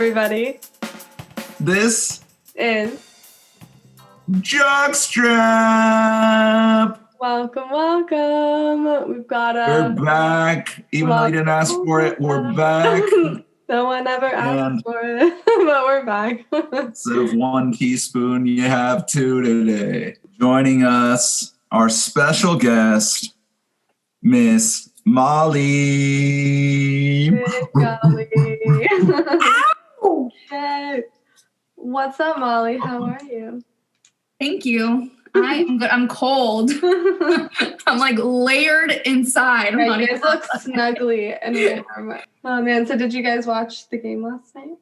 everybody. This is JocKstrap. Welcome. We've got We're back. Even though you didn't ask for it, we're back. No one ever asked for it, but we're back. Instead of 1 teaspoon, you have 2 today. Joining us, our special guest, Miss Molly. Good golly. Hey. What's up, Molly? How are you? Thank you. I'm good. I'm cold. I'm like layered inside. Yeah, you guys look snuggly and warm. Oh man, so did you guys watch the game last night?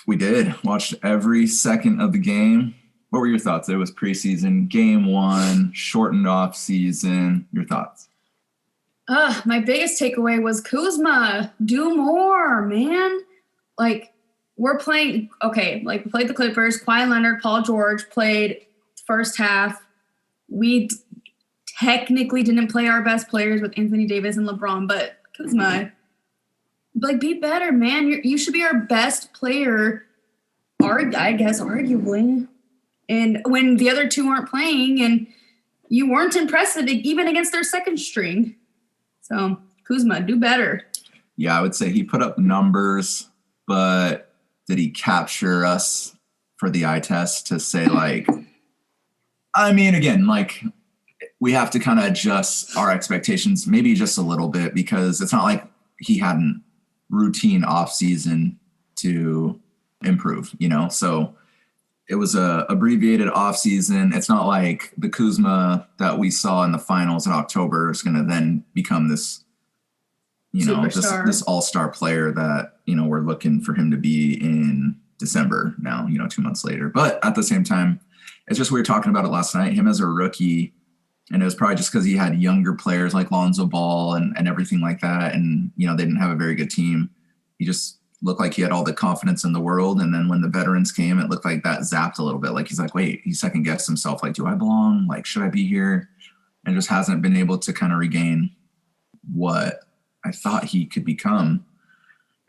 We did. Watched every second of the game. What were your thoughts? It was preseason, game 1, shortened off season. Your thoughts? My biggest takeaway was Kuzma. Do more, man. Like, we're playing, we played the Clippers. Kawhi Leonard, Paul George played first half. We technically didn't play our best players with Anthony Davis and LeBron, but Kuzma, be better, man. You should be our best player, I guess, arguably. And when the other two weren't playing and you weren't impressive, even against their second string. So, Kuzma, do better. Yeah, I would say he put up numbers, but did he capture us for the eye test to say, we have to kind of adjust our expectations, maybe just a little bit, because it's not like he hadn't routine off season to improve, So it was a abbreviated off season. It's not like the Kuzma that we saw in the finals in October is going to then become this, this all-star player that, we're looking for him to be in December now, 2 months later. But at the same time, it's just, we were talking about it last night, him as a rookie, and it was probably just because he had younger players like Lonzo Ball and everything like that. And, they didn't have a very good team. He just looked like he had all the confidence in the world. And then when the veterans came, it looked like that zapped a little bit. Like, he's like, wait, he second guessed himself. Like, do I belong? Like, should I be here? And just hasn't been able to kind of regain what I thought he could become.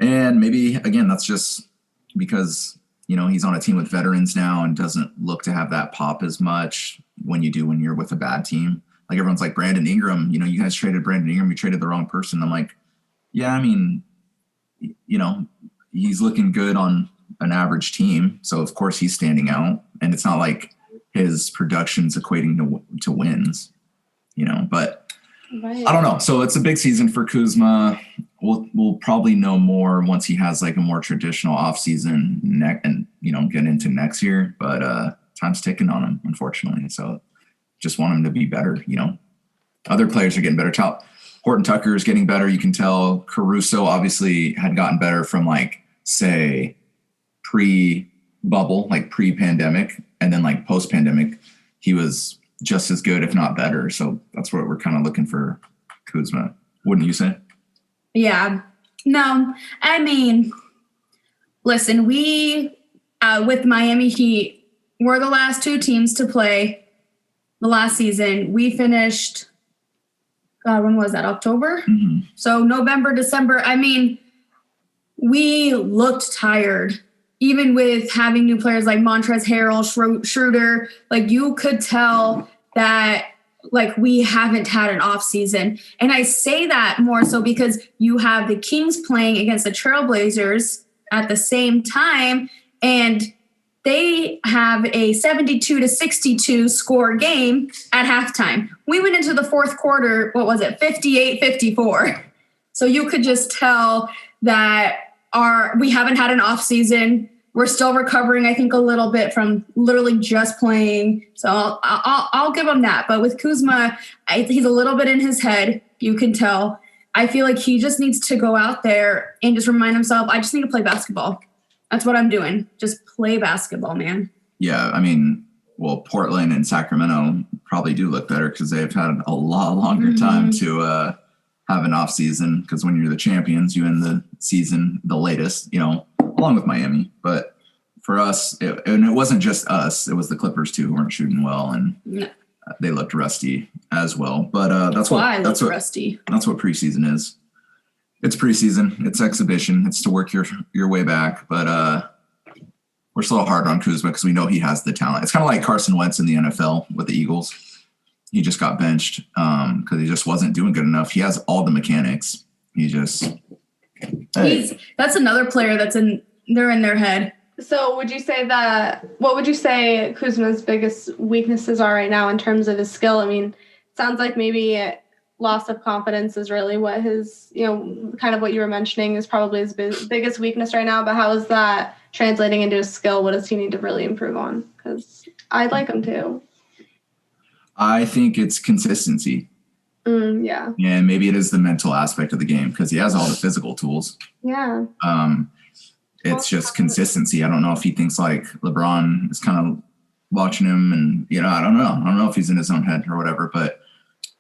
And maybe, again, that's just because, he's on a team with veterans now and doesn't look to have that pop as much when you're with a bad team. Like, everyone's like, Brandon Ingram, you guys traded Brandon Ingram, you traded the wrong person. I'm like, yeah, he's looking good on an average team. So of course he's standing out, and it's not like his production's equating to wins, but right. I don't know. So it's a big season for Kuzma. We'll probably know more once he has like a more traditional off season and get into next year, but time's ticking on him, unfortunately. So just want him to be better. Other players are getting better. Horton Tucker is getting better. You can tell Caruso obviously had gotten better from say pre-bubble, pre-pandemic, and then post-pandemic, he was just as good, if not better. So that's what we're kind of looking for Kuzma. Wouldn't you say? Yeah. No, listen, we, with Miami Heat, we're the last 2 teams to play the last season. We finished, when was that? October? Mm-hmm. So November, December. We looked tired, even with having new players like Montrezl Harrell, Schroeder. You could tell that we haven't had an off season. And I say that more so because you have the Kings playing against the Trailblazers at the same time, and they have a 72-62 score game at halftime. We went into the fourth quarter, 58-54. So you could just tell that we haven't had an off season. We're still recovering, I think, a little bit from literally just playing. So I'll give him that. But with Kuzma, he's a little bit in his head. You can tell. I feel like he just needs to go out there and just remind himself, I just need to play basketball. That's what I'm doing. Just play basketball, man. Yeah, Portland and Sacramento probably do look better because they've had a lot longer time to have an off season. Because when you're the champions, you end the season the latest, along with Miami. But for us, it wasn't just us. It was the Clippers too who weren't shooting well, and they looked rusty as well. But that's what rusty. That's what preseason is. It's preseason. It's exhibition. It's to work your way back. But we're still hard on Kuzma because we know he has the talent. It's kind of like Carson Wentz in the NFL with the Eagles. He just got benched because he just wasn't doing good enough. He has all the mechanics. He just that's another player they're in their head. So what would you say Kuzma's biggest weaknesses are right now in terms of his skill? I mean, it sounds like maybe loss of confidence is really what his, kind of what you were mentioning is probably his biggest weakness right now. But how is that translating into his skill? What does he need to really improve on? Because I'd like him to. I think it's consistency. Yeah. And maybe it is the mental aspect of the game because he has all the physical tools. Yeah. It's just consistency. I don't know if he thinks like LeBron is kind of watching him and, I don't know. I don't know if he's in his own head or whatever, but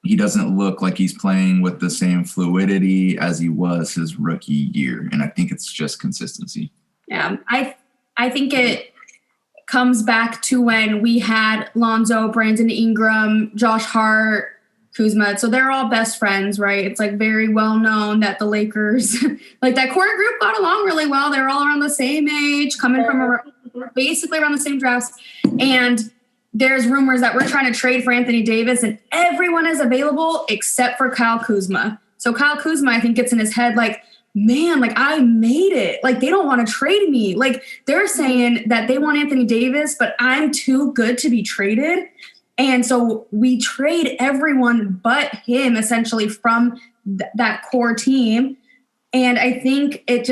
he doesn't look like he's playing with the same fluidity as he was his rookie year. And I think it's just consistency. Yeah. I think it comes back to when we had Lonzo, Brandon Ingram, Josh Hart, Kuzma. So they're all best friends, right? It's like very well known that the Lakers, like that core group got along really well. They're all around the same age, coming from basically around the same drafts. And there's rumors that we're trying to trade for Anthony Davis and everyone is available except for Kyle Kuzma. So Kyle Kuzma, I think, gets in his head like, man, like I made it. Like they don't want to trade me. Like they're saying that they want Anthony Davis, but I'm too good to be traded. And so we trade everyone but him essentially from that core team. And I think it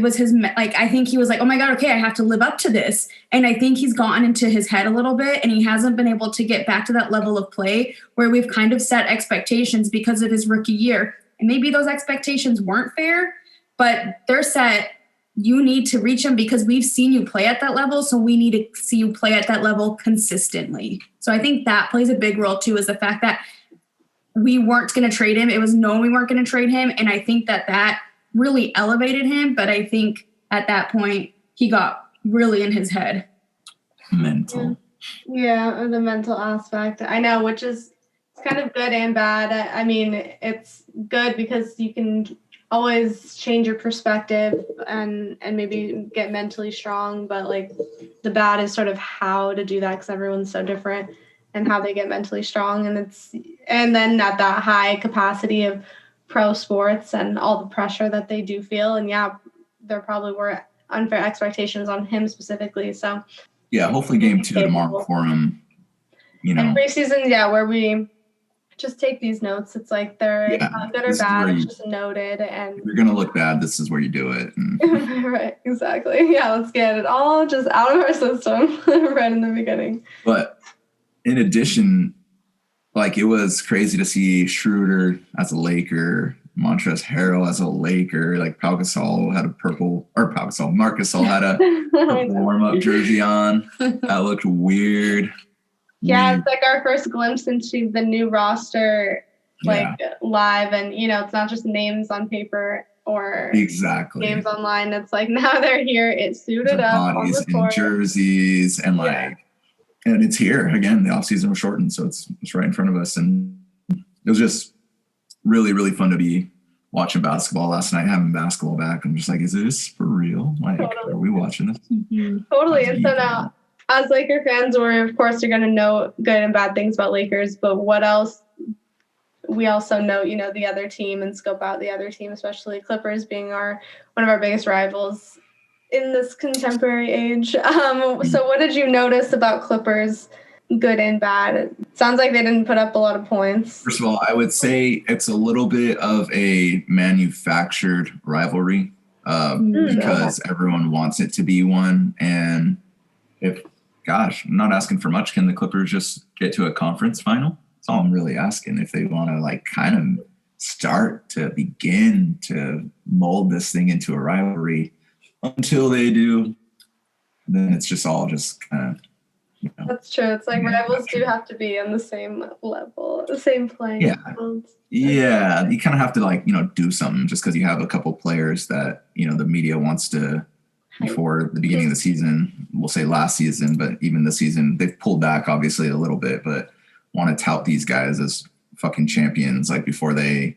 was his, like, I think he was like, oh my God, okay, I have to live up to this. And I think he's gotten into his head a little bit and he hasn't been able to get back to that level of play where we've kind of set expectations because of his rookie year. And maybe those expectations weren't fair, but they're set. You need to reach him because we've seen you play at that level. So we need to see you play at that level consistently. So I think that plays a big role too, is the fact that we weren't going to trade him. It was known we weren't going to trade him. And I think that really elevated him. But I think at that point he got really in his head. Mental. Yeah, the mental aspect. I know, which is kind of good and bad. I mean, it's good because you can always change your perspective and maybe get mentally strong, but like the bad is sort of how to do that because everyone's so different and how they get mentally strong, and then at that high capacity of pro sports and all the pressure that they do feel. And yeah, there probably were unfair expectations on him specifically. So yeah, hopefully game 2 tomorrow for him. And preseason, where we just take these notes. It's like they're good or bad. It's just noted. And if you're going to look bad, this is where you do it. Right, exactly. Yeah, let's get it all just out of our system right in the beginning. But in addition, like it was crazy to see Schroeder as a Laker, Montrezl Harrell as a Laker, like Marc Gasol had a purple warm-up jersey on. That looked weird. Yeah, it's like our first glimpse into the new roster, live, and it's not just names on paper or games online. It's like now they're here. It's suited up, bodies and jerseys, and and it's here again. The offseason was shortened, so it's right in front of us, and it was just really, really fun to be watching basketball last night. Having basketball back, I'm just like, is this for real? Like, are we watching this? Mm-hmm. Totally. And so now, as Laker fans, of course, you're going to know good and bad things about Lakers, but what else? We also know, the other team and scope out the other team, especially Clippers being one of our biggest rivals in this contemporary age. So what did you notice about Clippers, good and bad? It sounds like they didn't put up a lot of points. First of all, I would say it's a little bit of a manufactured rivalry because everyone wants it to be one. And I'm not asking for much. Can the Clippers just get to a conference final? That's all I'm really asking. If they want to kind of start to begin to mold this thing into a rivalry, until they do, then it's just all kind of. That's true. It's like rivals do have to be on the same level, the same playing field. Yeah, you kind of have to do something just because you have a couple players that the media wants to. Before the beginning of the season, we'll say last season, but even this season, they've pulled back obviously a little bit, but want to tout these guys as fucking champions before they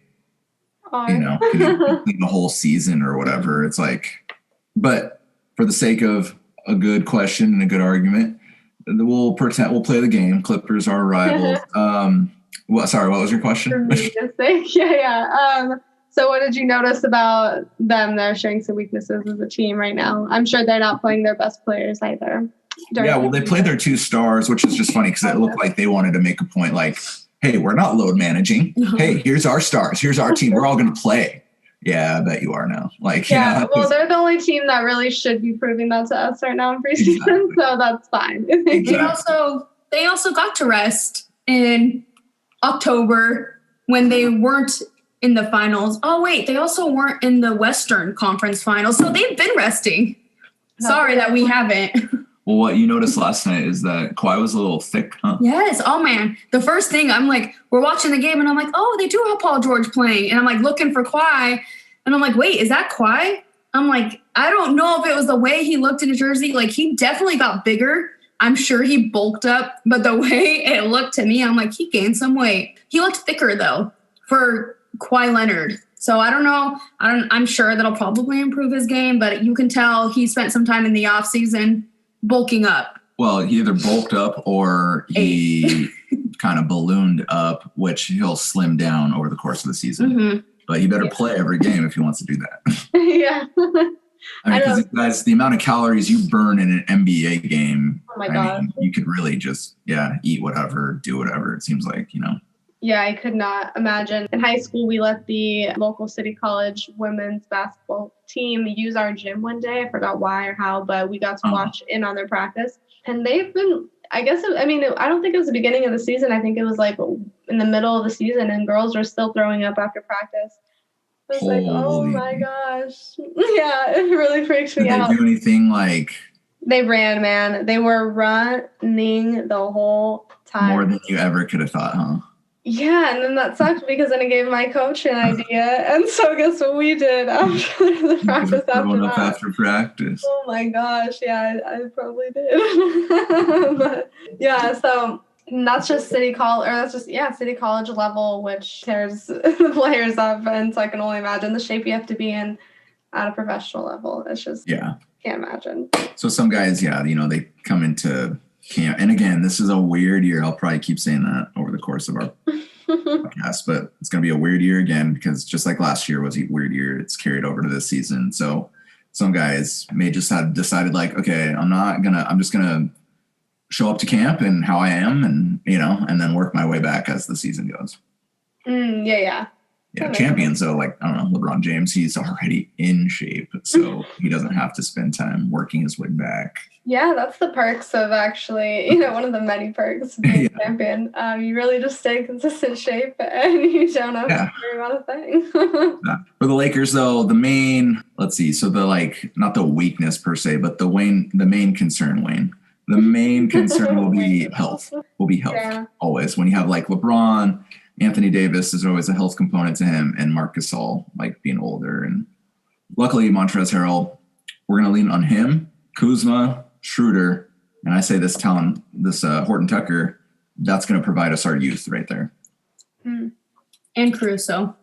you know, can you complete the whole season or whatever? It's like, but for the sake of a good question and a good argument, we'll play the game. Clippers are rivals. Sorry, what was your question? For media's sake. Yeah. So what did you notice about them, their strengths and weaknesses as a team right now? I'm sure they're not playing their best players either. Yeah, well, they played their 2 stars, which is just funny because it looked like they wanted to make a point like, hey, we're not load managing. Hey, here's our stars. Here's our team. We're all going to play. Yeah, I bet you are now. Like, yeah, well, they're the only team that really should be proving that to us right now in preseason, exactly. So that's fine. Exactly. They also got to rest in October when they weren't in the finals. Oh, wait, they also weren't in the Western Conference Finals, so they've been resting. Sorry that we haven't. Well, what you noticed last night is that Kawhi was a little thick, huh? Yes. Oh, man. The first thing, I'm like, we're watching the game, and I'm like, oh, they do have Paul George playing. And I'm like looking for Kawhi, and I'm like, wait, is that Kawhi? I'm like, I don't know if it was the way he looked in a jersey. Like, he definitely got bigger. I'm sure he bulked up, but the way it looked to me, I'm like, he gained some weight. He looked thicker, though, for Kawhi Leonard. So I don't know. I'm sure that'll probably improve his game, but you can tell he spent some time in the offseason bulking up. Well, he either bulked up or he kind of ballooned up, which he'll slim down over the course of the season. Mm-hmm. But he better play every game if he wants to do that. Yeah. I mean, because guys, the amount of calories you burn in an NBA game, oh my God. Mean, you could really just, eat whatever, do whatever, it seems like, you know. Yeah, I could not imagine. In high school, we let the local city college women's basketball team use our gym one day. I forgot why or how, but we got to watch in on their practice. And they've been, I don't think it was the beginning of the season. I think it was like in the middle of the season, and girls were still throwing up after practice. I was like, oh my gosh. Yeah, it really freaks me out. Did they do anything like... They ran, man. They were running the whole time. More than you ever could have thought, huh? Yeah, and then that sucked because then it gave my coach an idea. And so guess what we did after the practice after practice. Oh my gosh, yeah, I probably did. But yeah, so that's just city college level, which tears the players up. And so I can only imagine the shape you have to be in at a professional level. It's just can't imagine. So some guys, they come into camp. And again, this is a weird year. I'll probably keep saying that over the course of our podcast, but it's going to be a weird year again because just like last year was a weird year, it's carried over to this season. So some guys may just have decided like, okay, I'm just going to show up to camp and how I am and, and then work my way back as the season goes. Yeah, champions though, like, I don't know, LeBron James, he's already in shape, so he doesn't have to spend time working his way back. Yeah, that's the perks of actually, one of the many perks of being a champion. You really just stay in consistent shape and you don't have to worry about a thing. For the Lakers though, the main, so the not the weakness per se, but the main concern will be health. Always. When you have like LeBron, Anthony Davis, is always a health component to him, and Marc Gasol, like being older. And luckily, Montrezl Harrell, we're going to lean on him, Kuzma, Schroeder, and I say this Horton Tucker, that's going to provide us our youth right there. And Caruso.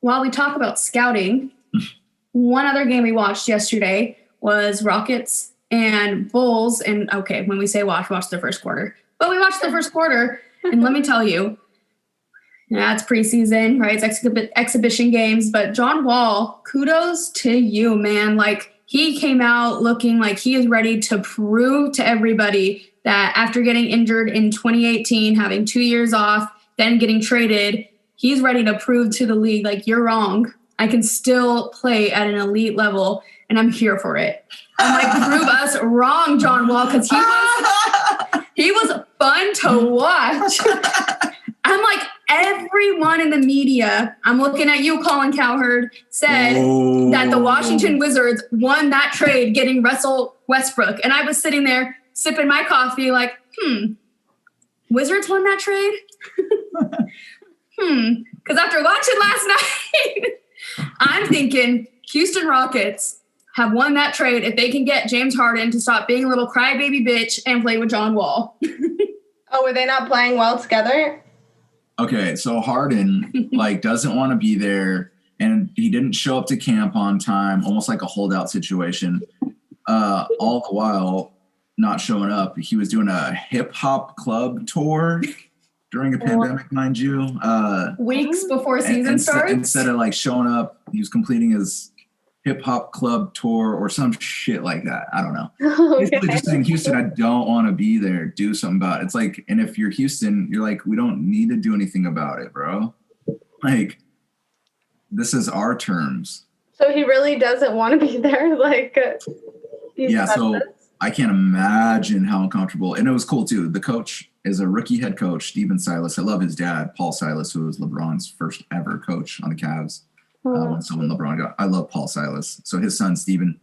While we talk about scouting, one other game we watched yesterday was Rockets and Bulls. And okay, when we say watch the first quarter. But we watched the first quarter, and let me tell you, it's preseason, right? It's exhibition games. But John Wall, kudos to you, man. Like, he came out looking like he is ready to prove to everybody that after getting injured in 2018, having 2 years off, then getting traded, he's ready to prove to the league, like, you're wrong. I can still play at an elite level, and I'm here for it. I'm like, prove us wrong, John Wall, because he was fun to watch. I'm like, everyone in the media, I'm looking at you, Colin Cowherd, said that the Washington Wizards won that trade getting Russell Westbrook. And I was sitting there sipping my coffee like, Wizards won that trade? Because after watching last night, I'm thinking Houston Rockets have won that trade if they can get James Harden to stop being a little crybaby bitch and play with John Wall. Oh, were they not playing well together? Okay, so Harden like doesn't want to be there, and he didn't show up to camp on time, almost like a holdout situation. All the while not showing up, he was doing a hip hop club tour during a pandemic, mind you. Weeks before season starts. Instead of like showing up, he was completing his hip hop club tour or some shit like that. I don't know. Basically just saying, Houston, I don't want to be there. Do something about it. It's like, and if you're Houston, you're like, we don't need to do anything about it, bro. Like, this is our terms. So he really doesn't want to be there. Like, yeah. So I can't imagine how uncomfortable. And it was cool too. The coach is a rookie head coach, Steven Silas. I love his dad, Paul Silas, who was LeBron's first ever coach on the Cavs. When LeBron got, I love Paul Silas. So his son, Steven,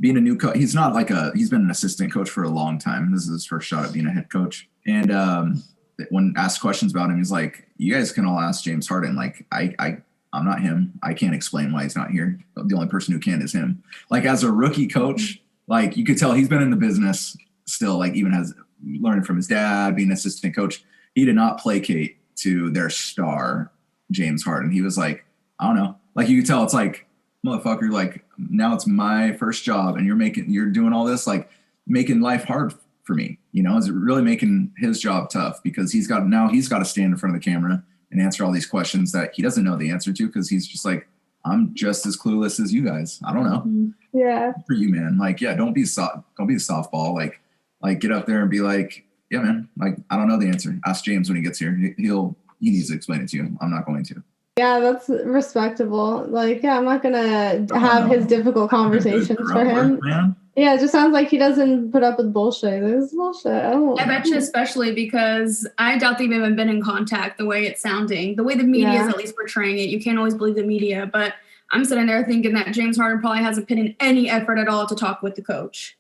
being a new coach, he's been an assistant coach for a long time. This is his first shot at being a head coach. And when asked questions about him, he's like, you guys can all ask James Harden. Like, I'm not him. I can't explain why he's not here. The only person who can is him. Like, as a rookie coach, like, you could tell he's been in the business still, like, even has learned from his dad, being an assistant coach. He did not placate to their star, James Harden. He was like, I don't know. Like, you could tell it's like, motherfucker, like, now it's my first job and you're doing all this, like, making life hard for me. You know, is it really making his job tough? Because he's got to stand in front of the camera and answer all these questions that he doesn't know the answer to, because he's just like, I'm just as clueless as you guys. I don't know. Yeah. For you, man. Like, yeah, don't be a softball. Like get up there and be like, yeah, man, like, I don't know the answer. Ask James when he gets here. He needs to explain it to you. I'm not going to. Yeah, that's respectable. Like, yeah, I'm not gonna have his difficult conversations for him. Man. Yeah, it just sounds like he doesn't put up with bullshit. This is bullshit. I bet you, especially because I doubt they've even been in contact the way it's sounding. The way the media is at least portraying it. You can't always believe the media, but I'm sitting there thinking that James Harden probably hasn't put in any effort at all to talk with the coach.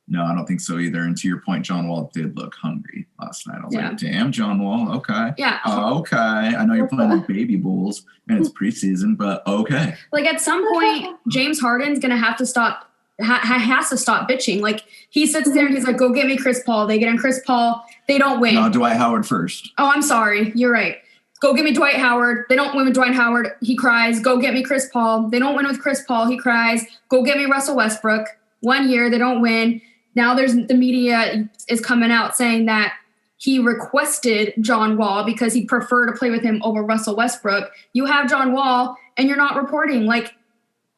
No, I don't think so either. And to your point, John Wall did look hungry last night. I was like, damn, John Wall, okay. Yeah. Okay. I know you're playing with baby Bulls and it's preseason, but okay. Like, at some point, James Harden's going to have to stop, has to stop bitching. Like, he sits there and he's like, go get me Chris Paul. They get in Chris Paul. They don't win. No, Dwight Howard first. Oh, I'm sorry. You're right. Go get me Dwight Howard. They don't win with Dwight Howard. He cries. Go get me Chris Paul. They don't win with Chris Paul. He cries. Go get me Russell Westbrook. 1 year, they don't win. Now the media is coming out saying that he requested John Wall because he'd prefer to play with him over Russell Westbrook. You have John Wall and you're not reporting. Like,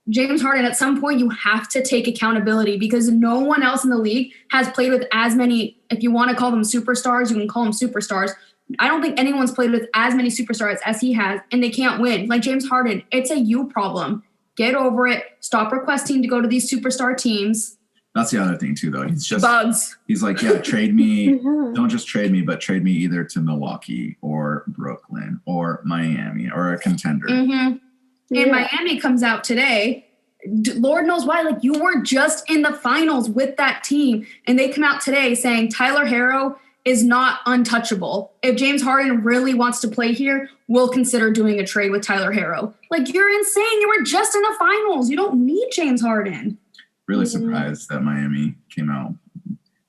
James Harden, at some point you have to take accountability, because no one else in the league has played with as many, if you want to call them superstars, you can call them superstars. I don't think anyone's played with as many superstars as he has, and they can't win. Like, James Harden, it's a you problem. Get over it. Stop requesting to go to these superstar teams. That's the other thing too, though. He's just bugs. He's like, yeah, trade me. Don't just trade me, but trade me either to Milwaukee or Brooklyn or Miami or a contender. And Miami comes out today. Lord knows why. Like, you weren't just in the finals with that team, and they come out today saying Tyler Herro is not untouchable. If James Harden really wants to play here, we'll consider doing a trade with Tyler Herro. Like, you're insane. You were just in the finals. You don't need James Harden. Really surprised that Miami came out.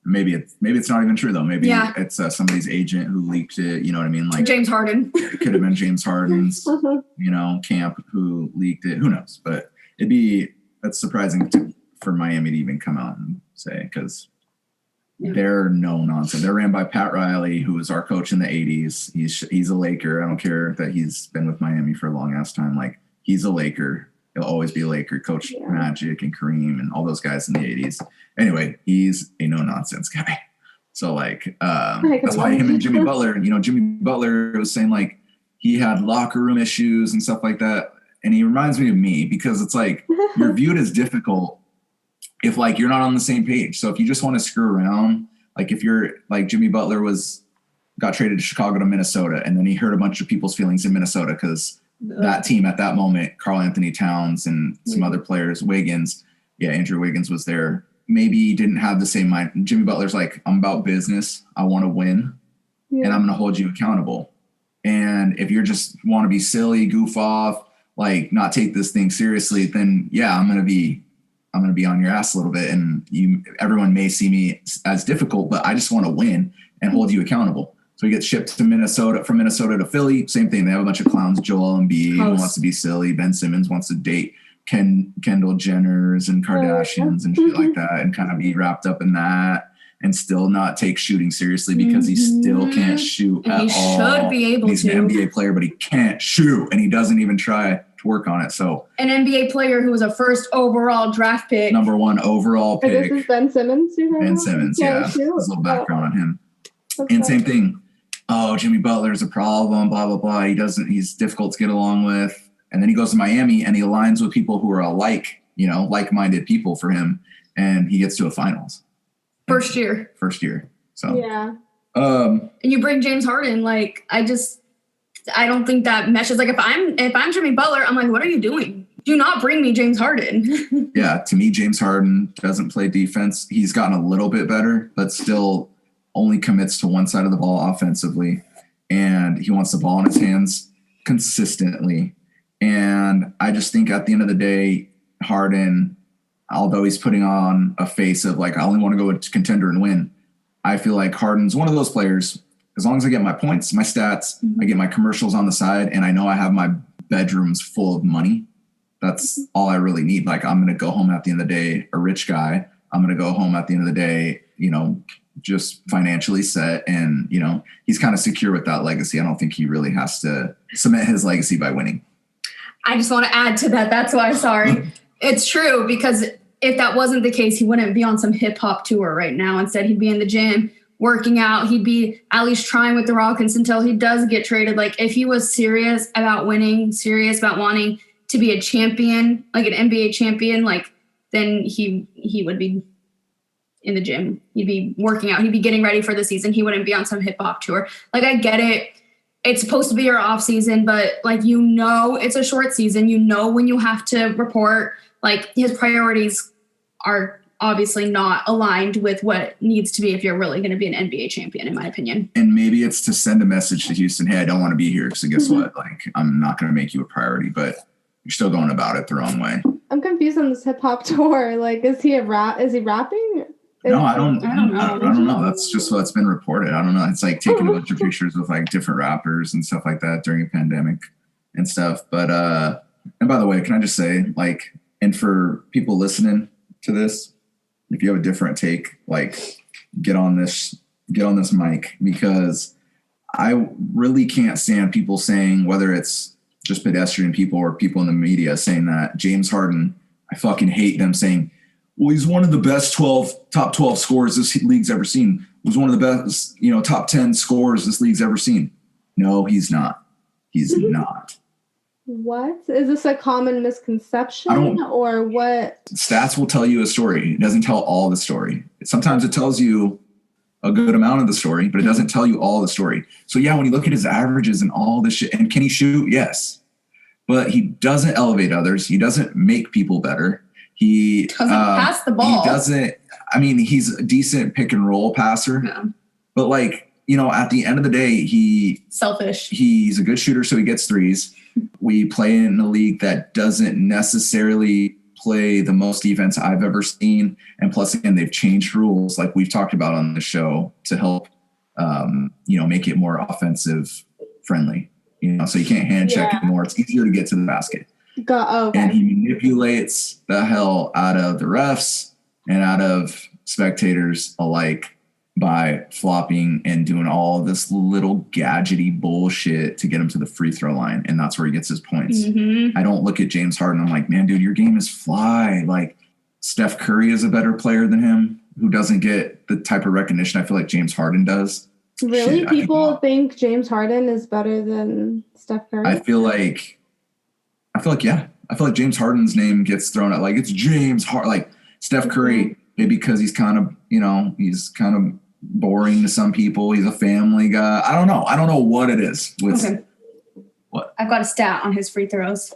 Maybe it's not even true though. Maybe it's somebody's agent who leaked it. You know what I mean? Like James Harden. It could have been James Harden's, camp who leaked it. Who knows? But that's surprising for Miami to even come out and say, because they're no nonsense. They're ran by Pat Riley, who was our coach in the 80s. He's a Laker. I don't care that he's been with Miami for a long ass time. Like, he's a Laker. He'll always be a Laker. Coach Magic and Kareem and all those guys in the 80s. Anyway, he's a no-nonsense guy. So, like, that's why him and Jimmy Butler, Jimmy Butler was saying, like, he had locker room issues and stuff like that. And he reminds me of me, because it's like, you're viewed as difficult if, like, you're not on the same page. So if you just want to screw around, like, if you're, like, Jimmy Butler got traded to Chicago to Minnesota, and then he hurt a bunch of people's feelings in Minnesota because that team at that moment, Karl Anthony Towns and some other players, Andrew Wiggins was there. Maybe he didn't have the same mind. Jimmy Butler's like, I'm about business. I want to win, and I'm going to hold you accountable. And if you just want to be silly, goof off, like, not take this thing seriously, then I'm going to be on your ass a little bit. And everyone may see me as difficult, but I just want to win and hold you accountable. So he gets shipped to Minnesota, from Minnesota to Philly. Same thing. They have a bunch of clowns. Joel Embiid wants to be silly. Ben Simmons wants to date Kendall Jenners and Kardashians and shit like that, and kind of be wrapped up in that, and still not take shooting seriously because he still can't shoot and at he all. Should be able He's to. an NBA player, but he can't shoot, and he doesn't even try to work on it. So an NBA player who was a first overall draft pick, number 1 overall pick. This is Ben Simmons. Ben Simmons, yeah. There's a little background on him. And same thing. Oh, Jimmy Butler's a problem, blah, blah, blah. He's difficult to get along with. And then he goes to Miami and he aligns with people who are alike, like-minded people for him. And he gets to a finals. First year. So, yeah. And you bring James Harden. Like, I don't think that meshes. Like, if I'm Jimmy Butler, I'm like, what are you doing? Do not bring me James Harden. Yeah. To me, James Harden doesn't play defense. He's gotten a little bit better, but still only commits to one side of the ball offensively, and he wants the ball in his hands consistently. And I just think at the end of the day, Harden, although he's putting on a face of like, I only want to go to contender and win, I feel like Harden's one of those players. As long as I get my points, my stats, I get my commercials on the side, and I know I have my bedrooms full of money, that's all I really need. Like, I'm going to go home at the end of the day a rich guy. I'm going to go home at the end of the day, just financially set, and he's kind of secure with that legacy. I don't think he really has to cement his legacy by winning. I just want to add to that. That's why, sorry. It's true, because if that wasn't the case, he wouldn't be on some hip hop tour right now. Instead, he'd be in the gym working out. He'd be at least trying with the Rockets until he does get traded. Like, if he was serious about winning, serious about wanting to be a champion, like an NBA champion, like, then he would be in the gym. He'd be working out. He'd be getting ready for the season. He wouldn't be on some hip hop tour. Like, I get it. It's supposed to be your off season, but like, it's a short season. When you have to report, like, his priorities are obviously not aligned with what needs to be if you're really going to be an NBA champion, in my opinion. And maybe it's to send a message to Houston. Hey, I don't want to be here. So guess what? Like, I'm not going to make you a priority, but you're still going about it the wrong way. I'm confused on this hip hop tour. Like, is he rapping? No, I don't know. That's just what's been reported. I don't know. It's like taking a bunch of pictures with like different rappers and stuff like that during a pandemic and stuff. But and by the way, can I just say, like, and for people listening to this, if you have a different take, like, get on this mic, because I really can't stand people saying, whether it's just pedestrian people or people in the media, saying that James Harden, I fucking hate them saying, well, he's one of the best top 12 scorers this league's ever seen. He's one of the best, top 10 scorers this league's ever seen. No, he's not. He's not. What? Is this a common misconception or what? Stats will tell you a story. It doesn't tell all the story. Sometimes it tells you a good amount of the story, but it doesn't tell you all the story. So yeah, when you look at his averages and all this shit, and can he shoot? Yes. But he doesn't elevate others. He doesn't make people better. He doesn't pass the ball. He's a decent pick and roll passer, but like, at the end of the day, selfish. He's a good shooter. So he gets threes. We play in a league that doesn't necessarily play the most defense I've ever seen. And plus, again, they've changed rules like we've talked about on the show to help, make it more offensive friendly, so you can't hand check anymore. It's easier to get to the basket. Okay. And he manipulates the hell out of the refs and out of spectators alike by flopping and doing all this little gadgety bullshit to get him to the free throw line. And that's where he gets his points. I don't look at James Harden. I'm like, man, dude, your game is fly. Like, Steph Curry is a better player than him, who doesn't get the type of recognition I feel like James Harden does. Really? Shit, people think James Harden is better than Steph Curry? I feel like James Harden's name gets thrown out. Like, it's James Harden. Like, Steph Curry, maybe because he's kind of boring to some people. He's a family guy. I don't know what it is. What? I've got a stat on his free throws.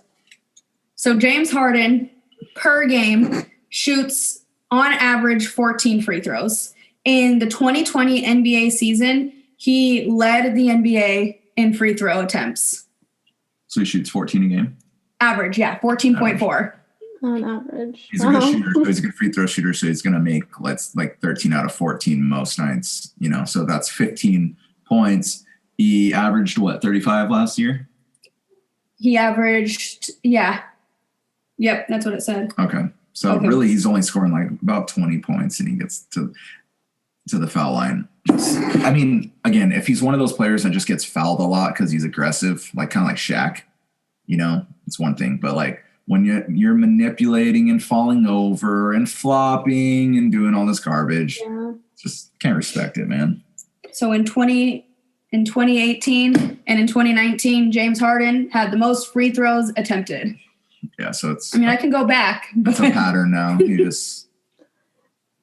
So James Harden per game shoots on average 14 free throws. In the 2020 NBA season, he led the NBA in free throw attempts. So he shoots 14 a game? Average, yeah, 14.4. On average. He's a good shooter. So he's a good free throw shooter. So he's going to make 13 out of 14 most nights, so that's 15.4 points. He averaged, 35 last year? He averaged, yeah. Yep, that's what it said. Okay. So really he's only scoring like about 20 points and he gets to the foul line. I mean, again, if he's one of those players that just gets fouled a lot because he's aggressive, like kind of like Shaq, it's one thing. But like when you're manipulating and falling over and flopping and doing all this garbage, just can't respect it, man. So in 2018 and in 2019, James Harden had the most free throws attempted. Yeah, so it's. I mean, I can go back. It's a pattern now. He just.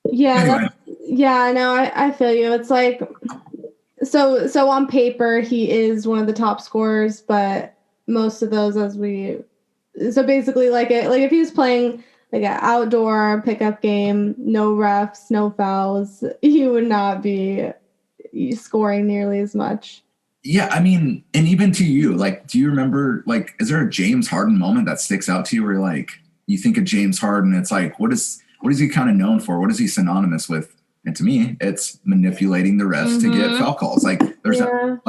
Yeah, no, I feel you. It's like, so on paper he is one of the top scorers, but most of those so basically like if he was playing like an outdoor pickup game, no refs, no fouls, he would not be scoring nearly as much. Yeah, I mean, and even to you, like, do you remember, like, is there a James Harden moment that sticks out to you where, like, you think of James Harden, it's like, what is he kind of known for? What is he synonymous with? And to me, it's manipulating the refs to get foul calls. Like, there's him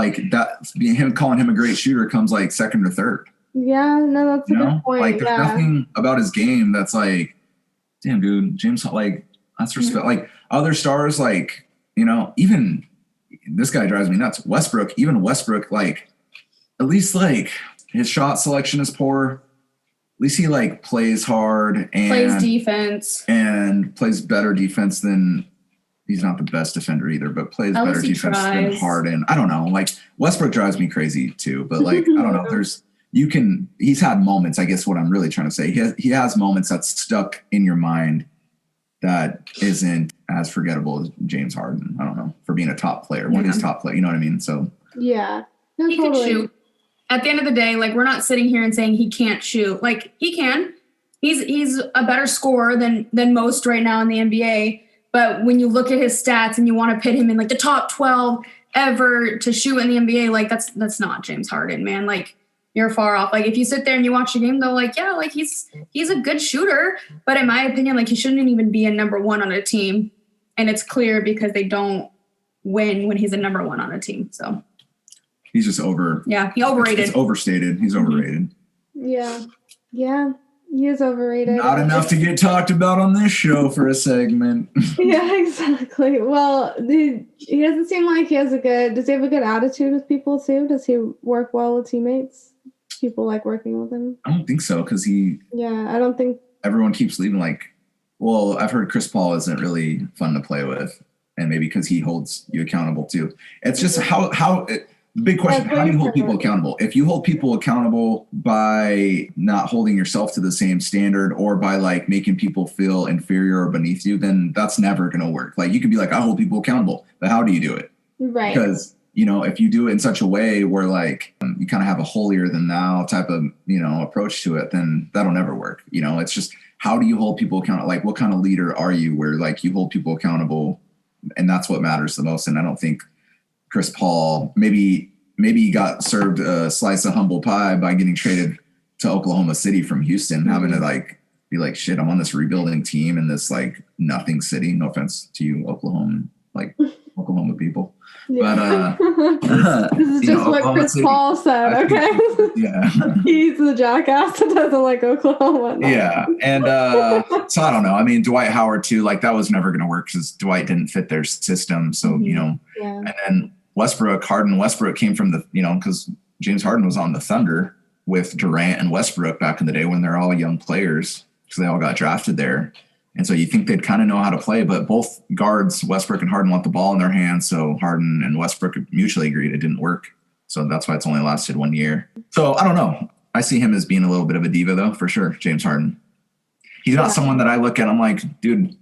calling him a great shooter comes like second or third. Yeah, no, that's a good point. Like, there's nothing about his game that's like, damn, dude, James, like, that's respect. Like, other stars, like, even this guy drives me nuts. Westbrook, like, at least, like, his shot selection is poor. At least he, like, plays hard and plays defense and plays better defense than. He's not the best defender either, but plays better defense than Harden. I don't know. Like, Westbrook drives me crazy too, but like, I don't know. He's had moments, I guess what I'm really trying to say. He has moments that's stuck in your mind that isn't as forgettable as James Harden. I don't know, for being a top player, one of these top players, you know what I mean? So yeah, no, he totally. can shoot. At the end of the day, like, we're not sitting here and saying he can't shoot. Like, he can. He's a better scorer than most right now in the NBA. But when you look at his stats and you want to pit him in like the top 12 ever to shoot in the NBA, like that's not James Harden, man. Like, you're far off. Like, if you sit there and you watch the game, though, like, yeah, like he's a good shooter. But in my opinion, like, he shouldn't even be a number one on a team. And it's clear because they don't win when he's a number one on a team. So he's just over. Yeah, he overrated. It's overstated. He's overrated. Yeah. He is overrated. Not enough to get talked about on this show for a segment. Yeah, exactly. Well, he doesn't seem like does he have a good attitude with people too? Does he work well with teammates? People like working with him? I don't think so, because I don't think. Everyone keeps leaving, like, well, I've heard Chris Paul isn't really fun to play with, and maybe because he holds you accountable too. It's just the big question, how do you hold people accountable? If you hold people accountable by not holding yourself to the same standard or by like making people feel inferior or beneath you, then that's never going to work. Like, you could be like, I hold people accountable, but how do you do it? Right. Because, if you do it in such a way where like you kind of have a holier than thou type of, approach to it, then that'll never work. It's just, how do you hold people accountable? Like, what kind of leader are you where like you hold people accountable, and that's what matters the most. And I don't think Chris Paul, maybe he got served a slice of humble pie by getting traded to Oklahoma City from Houston, having to like be like, shit, I'm on this rebuilding team in this like nothing city. No offense to you, Oklahoma people. Yeah. But this is just what Chris Paul said, okay? Yeah. He's the jackass that doesn't like Oklahoma. No. Yeah. And so I don't know. I mean, Dwight Howard too, like, that was never going to work because Dwight didn't fit their system. So, and then Harden Westbrook came from the, because James Harden was on the Thunder with Durant and Westbrook back in the day when they're all young players, because they all got drafted there. And so you think they'd kind of know how to play, but both guards, Westbrook and Harden, want the ball in their hands. So Harden and Westbrook mutually agreed it didn't work. So that's why it's only lasted 1 year. So I don't know. I see him as being a little bit of a diva though, for sure. James Harden. He's not someone that I look at. I'm like, dude,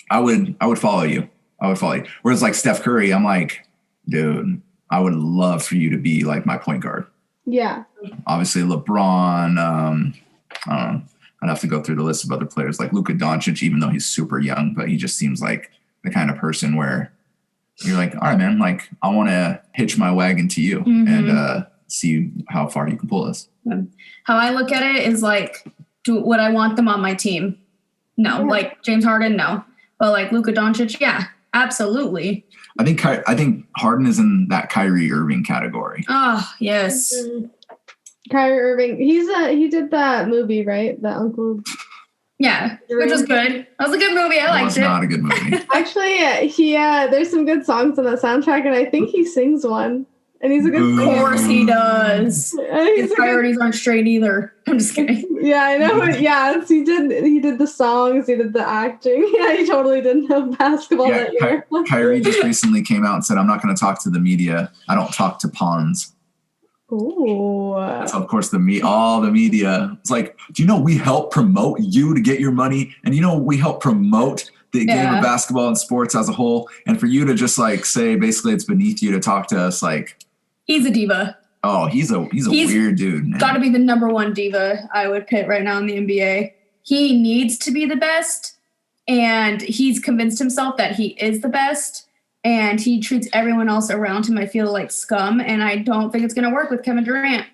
I would follow you. Whereas like Steph Curry, I'm like, dude, I would love for you to be like my point guard. Yeah. Obviously LeBron, I'd have to go through the list of other players like Luka Doncic, even though he's super young, but he just seems like the kind of person where you're like, all right, man, like, I want to hitch my wagon to you and see how far you can pull us. How I look at it is like, would I want them on my team? No. Like James Harden, no. But like Luka Doncic, yeah. absolutely. I think Harden is in that Kyrie Irving category. Oh, yes. Kyrie Irving. He did that movie, right? The Uncle. Yeah, which was good. That was a good movie. I liked it. It was not a good movie. Actually, there's some good songs on that soundtrack, and I think he sings one. And he's a good singer. Of course he does. His priorities aren't straight either. I'm just kidding. Yeah, I know. Yes, he did the songs, he did the acting. Yeah, he totally didn't know basketball that year. Kyrie just recently came out and said, I'm not going to talk to the media. I don't talk to pawns. Ooh. That's, of course, all the media. It's like, do you know we help promote you to get your money? And we help promote the game of basketball and sports as a whole. And for you to just like say, basically, it's beneath you to talk to us, like. He's a diva. Oh, he's a weird dude, man. Got to be the number one diva I would pit right now in the NBA. He needs to be the best, and he's convinced himself that he is the best, and he treats everyone else around him, I feel, like scum, and I don't think it's going to work with Kevin Durant.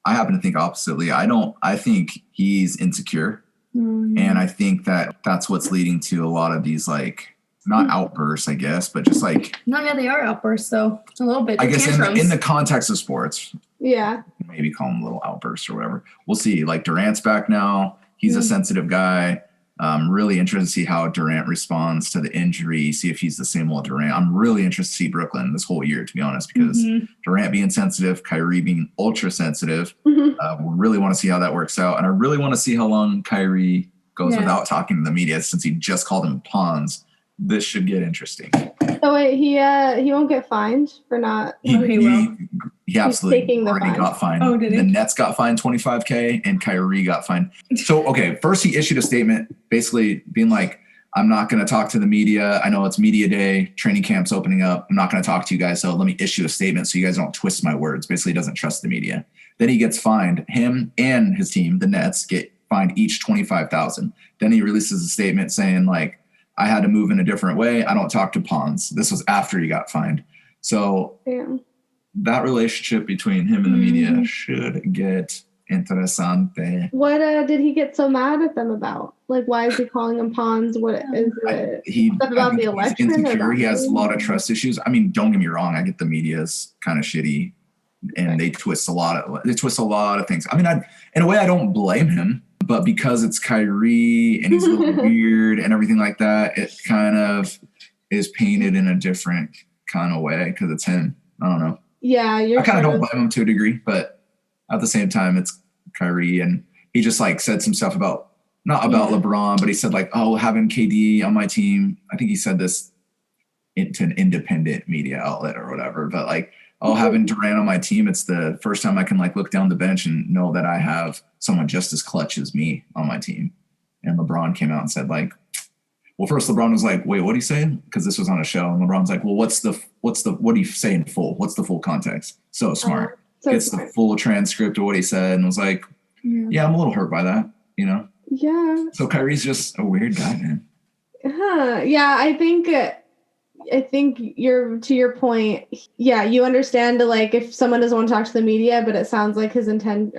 I happen to think oppositely. I think he's insecure, and I think that's what's leading to a lot of these, like, not outbursts, I guess, but just like. No, yeah, they are outbursts, though. A little bit. I guess in the context of sports. Yeah. Maybe call them little outbursts or whatever. We'll see. Like Durant's back now. He's a sensitive guy. Really interested to see how Durant responds to the injury, see if he's the same old Durant. I'm really interested to see Brooklyn this whole year, to be honest, because Durant being sensitive, Kyrie being ultra sensitive. We really want to see how that works out. And I really want to see how long Kyrie goes without talking to the media, since he just called them pawns. This should get interesting. So wait, he won't get fined for not. He absolutely already got fined. Oh, did he? The Nets got fined $25,000 and Kyrie got fined. So, okay, first he issued a statement basically being like, I'm not going to talk to the media. I know it's media day, training camp's opening up. I'm not going to talk to you guys. So let me issue a statement so you guys don't twist my words. Basically, he doesn't trust the media. Then he gets fined. Him and his team, the Nets, get fined each $25,000. Then he releases a statement saying like, I had to move in a different way. I don't talk to pawns. This was after he got fined. So that relationship between him and the media should get interesante. What did he get so mad at them about? Like, why is he calling them pawns? What is it? Stuff about the election? He's insecure. He has a lot of trust issues. I mean, don't get me wrong. I get the media's kind of shitty, and they twist a lot of things. I mean, in a way, I don't blame him. But because it's Kyrie and he's a little weird and everything like that, it kind of is painted in a different kind of way because it's him. I don't know. Yeah, I kind of don't blame him to a degree, but at the same time, it's Kyrie, and he just like said some stuff not about LeBron, but he said like, oh, having KD on my team. I think he said this to an independent media outlet or whatever, but like, oh, having Durant on my team, it's the first time I can like look down the bench and know that I have someone just as clutch as me on my team. And LeBron came out and said like, well, first LeBron was like, wait, what are you saying? Because this was on a show. And LeBron's like, well, what do you say in full? What's the full context? So smart. Gets the full transcript of what he said and was like, yeah, I'm a little hurt by that, Yeah. So Kyrie's just a weird guy, man. Yeah, I think you're to your point. Yeah, you understand like if someone doesn't want to talk to the media, but it sounds like his intent,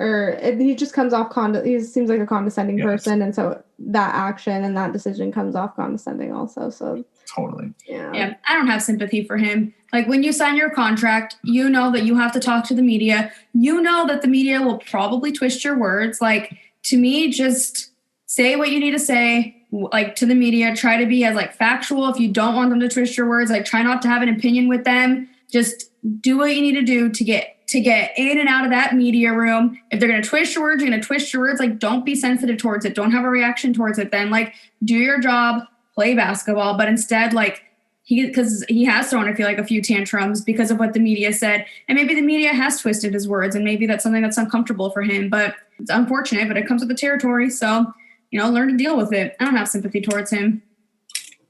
he just comes off he seems like a condescending person, and so that action and that decision comes off condescending also. So totally. Yeah, I don't have sympathy for him. Like when you sign your contract, you know that you have to talk to the media. You know that the media will probably twist your words. Like to me, just say what you need to say. Like to the media, try to be as like factual. If you don't want them to twist your words, like try not to have an opinion with them. Just do what you need to do to get in and out of that media room. If they're going to twist your words, you're going to twist your words. Like don't be sensitive towards it. Don't have a reaction towards it. Then like do your job, play basketball. But instead, like because he has thrown, I feel like, a few tantrums because of what the media said. And maybe the media has twisted his words, and maybe that's something that's uncomfortable for him. But it's unfortunate, but it comes with the territory. So learn to deal with it. I don't have sympathy towards him.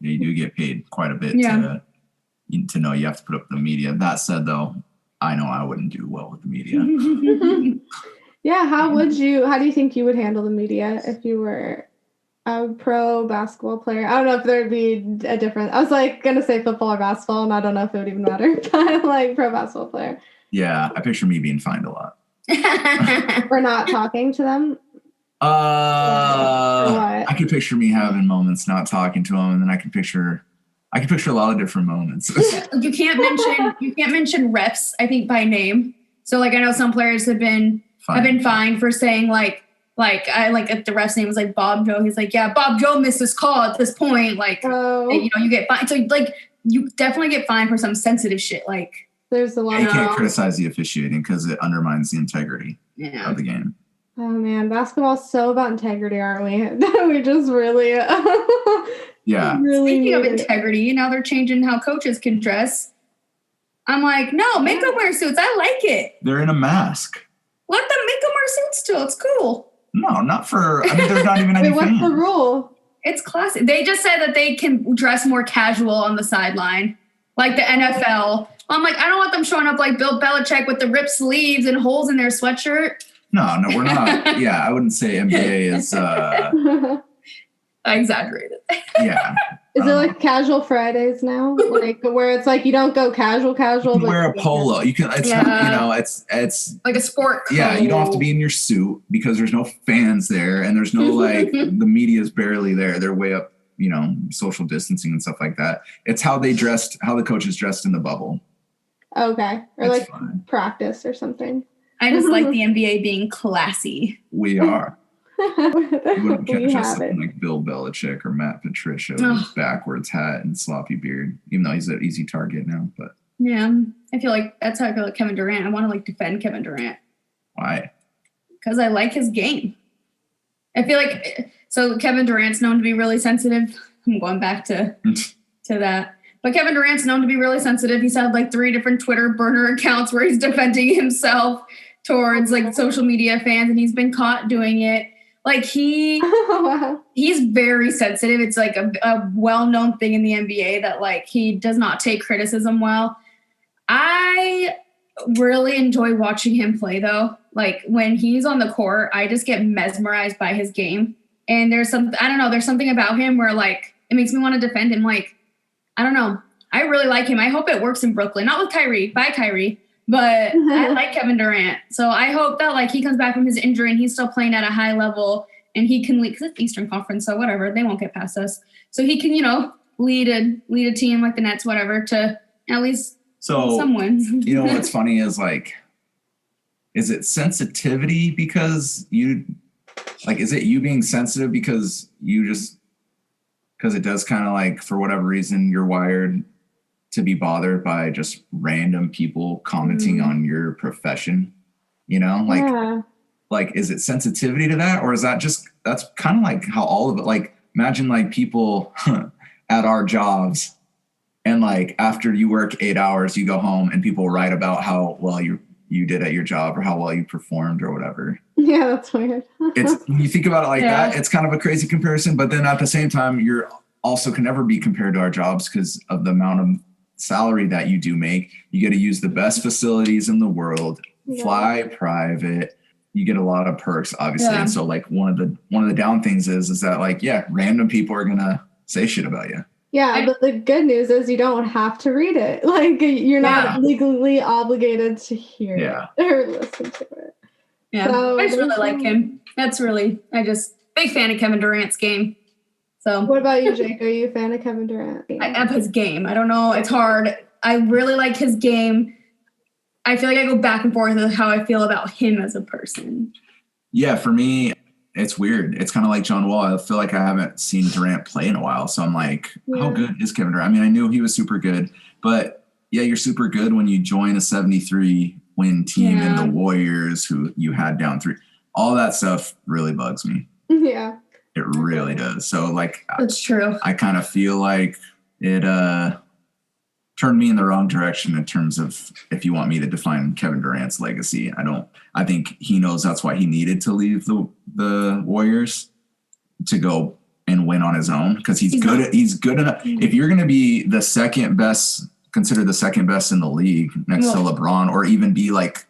Yeah, you do get paid quite a bit to know you have to put up with the media. That said, though, I know I wouldn't do well with the media. Yeah, how do you think you would handle the media if you were a pro basketball player? I don't know if there'd be a difference. I was like going to say football or basketball, and I don't know if it would even matter. But like pro basketball player. Yeah, I picture me being fined a lot. For not talking to them? I could picture me having moments not talking to him, and then I could picture I can picture a lot of different moments. You can't mention refs, I think, by name. So like I know some players have been fined for saying like if the ref's name was like Bob Joe, he's like, yeah, Bob Joe missed his call at this point. Like you get fined. So like you definitely get fined for some sensitive shit. Like there's a lot you can't criticize the officiating because it undermines the integrity of the game. Oh man, basketball's so about integrity, aren't we? We just really really Speaking of integrity, now they're changing how coaches can dress. I'm like, no, make them wear suits. I like it. They're in a mask. Let them make them wear suits still. It's cool. No, not for. I mean, there's not even any Wait, fans. what's the rule? It's classic. They just said that they can dress more casual on the sideline, like the NFL. I'm like, I don't want them showing up like Bill Belichick with the ripped sleeves and holes in their sweatshirt. No, we're not. Yeah, I wouldn't say NBA is. I exaggerated. Yeah. Is it like casual Fridays now? Like where it's like you don't go casual. You can wear a polo. You can. It's not, it's like a sport coat. Yeah, you don't have to be in your suit because there's no fans there and there's no like the media's barely there. They're way up, social distancing and stuff like that. It's how they dressed, how the coaches dressed in the bubble. Okay, or it's like fun. Practice or something. I just like the NBA being classy. We are. You wouldn't catch us looking like Bill Belichick or Matt Patricia with his backwards hat and sloppy beard, even though he's an easy target now. But yeah, I feel like that's how I feel like Kevin Durant. I want to like defend Kevin Durant. Why? Because I like his game. I feel like so Kevin Durant's known to be really sensitive. I'm going back to that. But Kevin Durant's known to be really sensitive. He's had like 3 different Twitter burner accounts where he's defending himself towards like social media fans, and he's been caught doing it. Like he's very sensitive. It's like a well-known thing in the NBA that like he does not take criticism well. I really enjoy watching him play though. Like when he's on the court, I just get mesmerized by his game. And there's something about him where like it makes me want to defend him. Like, I don't know. I really like him. I hope it works in Brooklyn. Not with Kyrie. Bye, Kyrie. But I like Kevin Durant. So I hope that like he comes back from his injury and he's still playing at a high level and he can lead, because it's Eastern Conference, so whatever, they won't get past us. So he can, lead a team like the Nets, whatever, to at least someone. What's funny is like, is it sensitivity because is it you being sensitive because because it does kind of like, for whatever reason, you're wired to be bothered by just random people commenting on your profession, like, is it sensitivity to that? Or is that's kind of like how all of it, like, imagine like people at our jobs and like, after you work 8 hours, you go home and people write about how well you did at your job or how well you performed or whatever. Yeah, that's weird. It's when you think about it like that, it's kind of a crazy comparison, but then at the same time, you're also can never be compared to our jobs because of the amount of salary that you do make. You get to use the best facilities in the world, fly private. You get a lot of perks, obviously. And so like one of the down things is that like, random people are gonna say shit about you. Yeah, but the good news is you don't have to read it. Like you're not legally obligated to hear it or listen to it. Yeah, so, I just really like him. I just big fan of Kevin Durant's game. So what about you, Jake? Are you a fan of Kevin Durant? Of his game. I don't know. It's hard. I really like his game. I feel like I go back and forth with how I feel about him as a person. Yeah, for me, it's weird. It's kind of like John Wall. I feel like I haven't seen Durant play in a while. So I'm like, how good is Kevin Durant? I mean, I knew he was super good. But you're super good when you join a 73-win team in the Warriors who you had down 3. All that stuff really bugs me. Yeah. It really does. So like, that's true. I kind of feel like it turned me in the wrong direction in terms of if you want me to define Kevin Durant's legacy. I think he knows that's why he needed to leave the Warriors to go and win on his own because he's good enough. If you're going to be the second best, considered the second best in the league next to LeBron, or even be like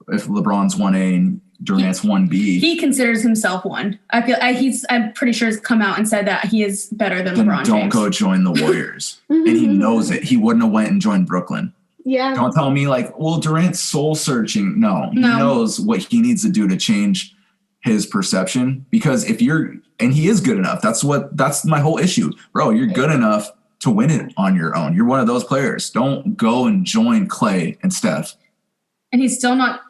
if LeBron's 1A and Durant's 1B. He considers himself one. I'm pretty sure he's come out and said that he is better than LeBron James. Don't go join the Warriors. And he knows it. He wouldn't have went and joined Brooklyn. Yeah. Don't tell me like, well, Durant's soul searching. No, he knows what he needs to do to change his perception. Because and he is good enough. That's my whole issue. Bro, you're good enough to win it on your own. You're one of those players. Don't go and join Clay and Steph. And he's still not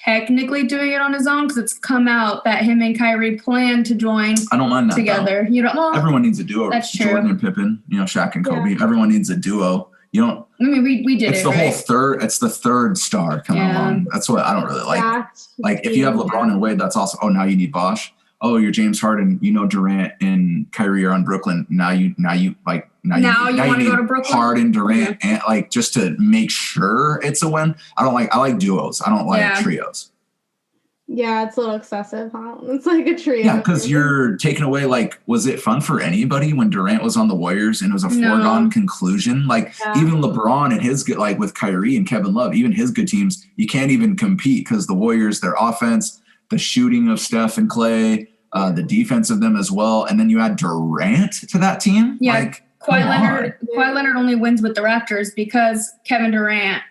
technically doing it on his own because it's come out that him and Kyrie plan to join I don't mind that together. Though. You don't. Well, everyone needs a duo. That's true. Jordan and Pippen, Shaq and Kobe. Yeah. Everyone needs a duo. You don't. I mean, we did it's it. The right? whole third. It's the third star coming along. That's what I don't really like. Like if you have LeBron and Wade, that's also. Oh, now you need Bosh. Oh, you're James Harden. Durant and Kyrie are on Brooklyn. Now you want to go to Brooklyn. Harden, Durant, and like just to make sure it's a win. I like duos. I don't like trios. Yeah, it's a little excessive, huh? It's like a trio. Yeah, because you're taking away, like, was it fun for anybody when Durant was on the Warriors and it was a foregone conclusion? Like, even LeBron and his good, like with Kyrie and Kevin Love, even his good teams, you can't even compete because the Warriors, their offense, the shooting of Steph and Clay, the defense of them as well. And then you add Durant to that team. Yeah, like, Kawhi Leonard only wins with the Raptors because Kevin Durant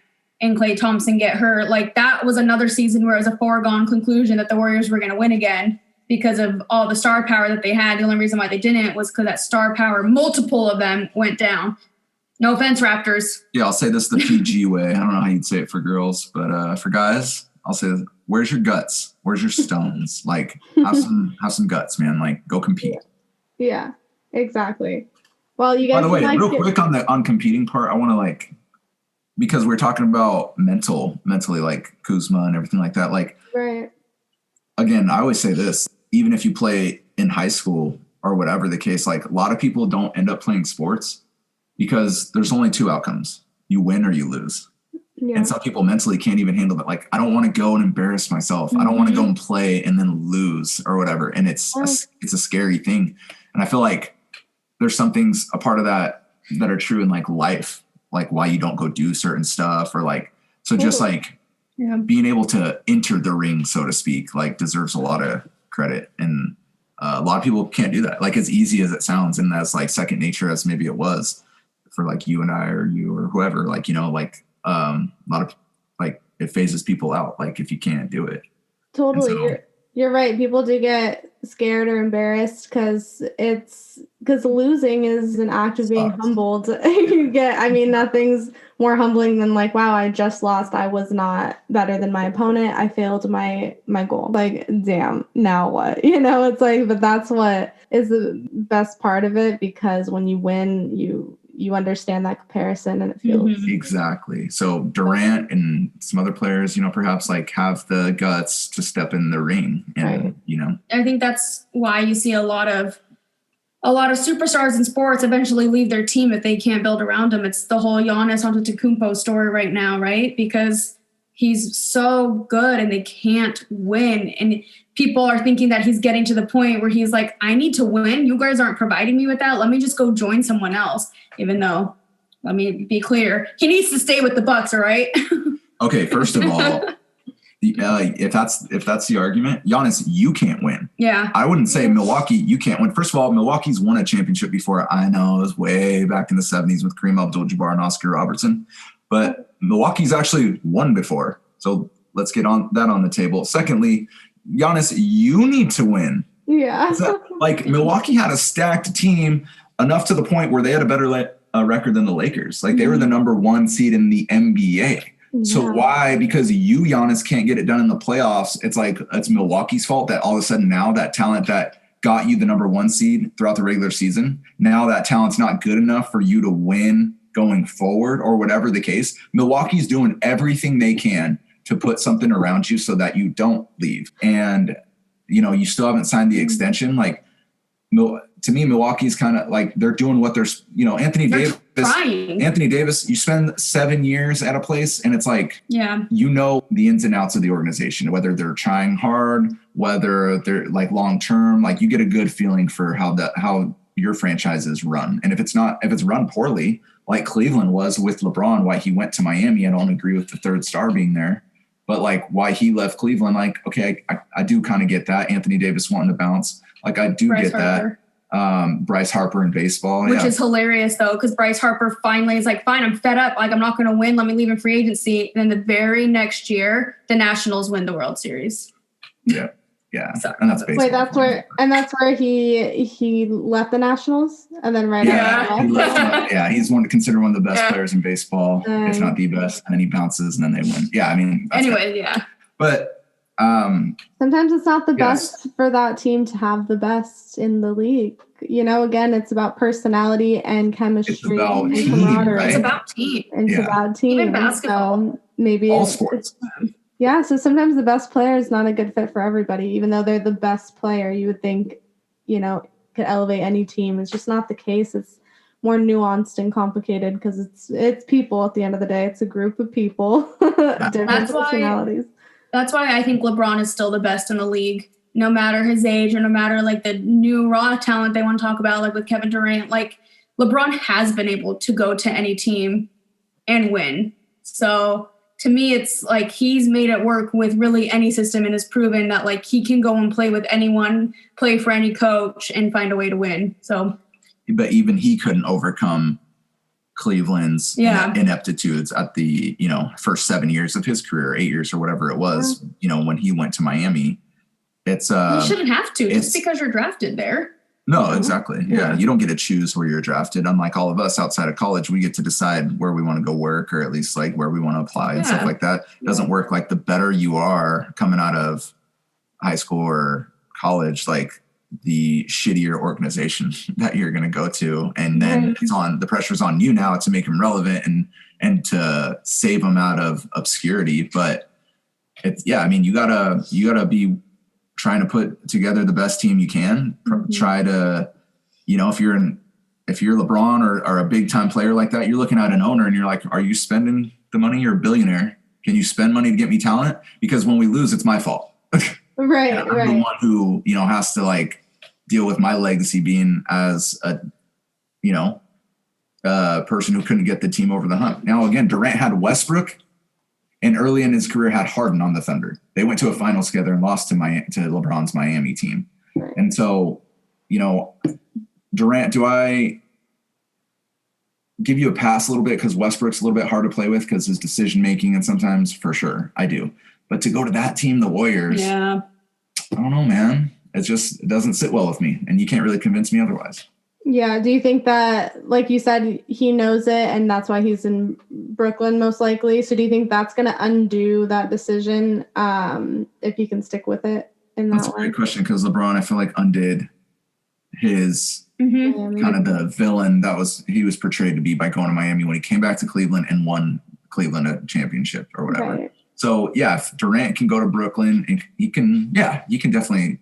and Klay Thompson get hurt. Like that was another season where it was a foregone conclusion that the Warriors were going to win again because of all the star power that they had. The only reason why they didn't was because that star power, multiple of them went down. No offense, Raptors. Yeah, I'll say this the PG way. I don't know how you'd say it for girls, but for guys, I'll say, where's your guts? Where's your stones? Like have some guts, man. Like go compete. Yeah, exactly. Well, you guys. By the way, real quick on competing part, I want to because we're talking about mentally, like Kuzma and everything like that. Like, right. Again, I always say this, even if you play in high school or whatever the case, like a lot of people don't end up playing sports because there's only two outcomes. You win or you lose. Yeah. And some people mentally can't even handle that. Like, I don't want to go and embarrass myself. I don't want to go and play and then lose or whatever. And it's a scary thing. And I feel like there's some things, a part of that are true in like life, like why you don't go do certain stuff or like, so just like being able to enter the ring, so to speak, like deserves a lot of credit. And a lot of people can't do that. Like as easy as it sounds. And that's like second nature as maybe it was for like you and I or you or whoever, like, like a lot of like it phases people out. Like if you can't do it. Totally. So, you're right. People do get scared or embarrassed because losing is an act of being humbled. Nothing's more humbling than like, wow, I just lost. I was not better than my opponent. I failed my goal. Like, damn, now what? It's like, but that's what is the best part of it because when you win, you understand that comparison and it feels exactly. So Durant and some other players, perhaps like have the guts to step in the ring and, I think that's why you see a lot of superstars in sports eventually leave their team if they can't build around them. It's the whole Giannis Antetokounmpo story right now, right? Because he's so good and they can't win. And people are thinking that he's getting to the point where he's like, I need to win. You guys aren't providing me with that. Let me just go join someone else. Even though, let me be clear, he needs to stay with the Bucks, all right? Okay, first of all, if that's the argument, Giannis, you can't win. Yeah. I wouldn't say Milwaukee, you can't win. First of all, Milwaukee's won a championship before. I know it was way back in the 70s with Kareem Abdul-Jabbar and Oscar Robertson. But Milwaukee's actually won before. So let's get on the table. Secondly, Giannis, you need to win. Yeah. Like Milwaukee had a stacked team enough to the point where they had a better record than the Lakers. Like they were the number one seed in the NBA. Yeah. So why? Because you, Giannis, can't get it done in the playoffs. It's like it's Milwaukee's fault that all of a sudden now that talent that got you the number one seed throughout the regular season, now that talent's not good enough for you to win going forward or whatever the case. Milwaukee's doing everything they can to put something around you so that you don't leave. And, you still haven't signed the extension. Like, to me, Milwaukee's kind of like they're doing what they're, Anthony Davis, you spend 7 years at a place and it's like, the ins and outs of the organization, whether they're trying hard, whether they're like long-term, like you get a good feeling for how your franchise is run. And if it's run poorly, like Cleveland was with LeBron, why he went to Miami, I don't agree with the third star being there, but like why he left Cleveland, like, okay, I do kind of get that. Anthony Davis wanting to bounce. Like I do get that. Bryce Harper in baseball. Which is hilarious though, because Bryce Harper finally is like, fine, I'm fed up. Like I'm not going to win. Let me leave in free agency. And then the very next year, the Nationals win the World Series. Yeah. Yeah, So- and that's baseball. Wait, that's where he left the Nationals and then He left, he's considered one of the best Yeah. players in baseball, if not the best. And then he bounces, and then they win. Yeah, I mean. Anyway, yeah. But sometimes it's not the Yes. best for that team to have the best in the league. You know, again, it's about personality and chemistry about and team, camaraderie. right? It's about team. It's Yeah. about team. Even basketball. So maybe all it's- sports. Yeah, so sometimes the best player is not a good fit for everybody, even though they're the best player. You would think, you know, could elevate any team. It's just not the case. It's more nuanced and complicated because it's people at the end of the day. It's a group of people, different That's why- personalities. That's why I think LeBron is still the best in the league, no matter his age or no matter like the new raw talent they want to talk about, like with Kevin Durant. Like LeBron has been able to go to any team and win. So to me, it's like he's made it work with really any system and has proven that like he can go and play with anyone, play for any coach, and find a way to win. So, But even he couldn't overcome Cleveland's Yeah. ineptitudes at the, first 7 years of his career, 8 years or whatever it was, when he went to Miami. It's you shouldn't have to it's- just because you're drafted there. no, exactly. Yeah. Yeah. You don't get to choose where you're drafted. Unlike all of us outside of college, we get to decide where we want to go work, or at least like where we want to apply and stuff Yeah. like that. It doesn't work like the better you are coming out of high school or college, like the shittier organization that you're going to go to. And then Right. the pressure's on you now to make him relevant and to save him out of obscurity. But it's, you gotta be trying to put together the best team you can. Try to, if you're LeBron or a big time player like that, you're looking at an owner and you're like, are you spending the money? You're a billionaire. Can you spend money to get me talent? Because when we lose, it's my fault. Right, I'm the one who, has to like deal with my legacy being as a person who couldn't get the team over the hump. Now, again, Durant had Westbrook, and early in his career had Harden on the Thunder. They went to a finals together and lost to LeBron's Miami team. Right. And so, Durant, do I give you a pass a little bit because Westbrook's a little bit hard to play with because his decision making, and sometimes for sure I do. But to go to that team, the Warriors, Yeah. I don't know, man. It doesn't sit well with me, and you can't really convince me otherwise. Yeah. Do you think that, like you said, he knows it and that's why he's in Brooklyn most likely? So do you think that's going to undo that decision if he can stick with it in That's a that way? great question because LeBron, I feel like, undid his Mm-hmm. Yeah, maybe. kind of the villain he was portrayed to be by going to Miami when he came back to Cleveland and won Cleveland a championship or whatever. Right. So yeah, if Durant can go to Brooklyn, and you can definitely,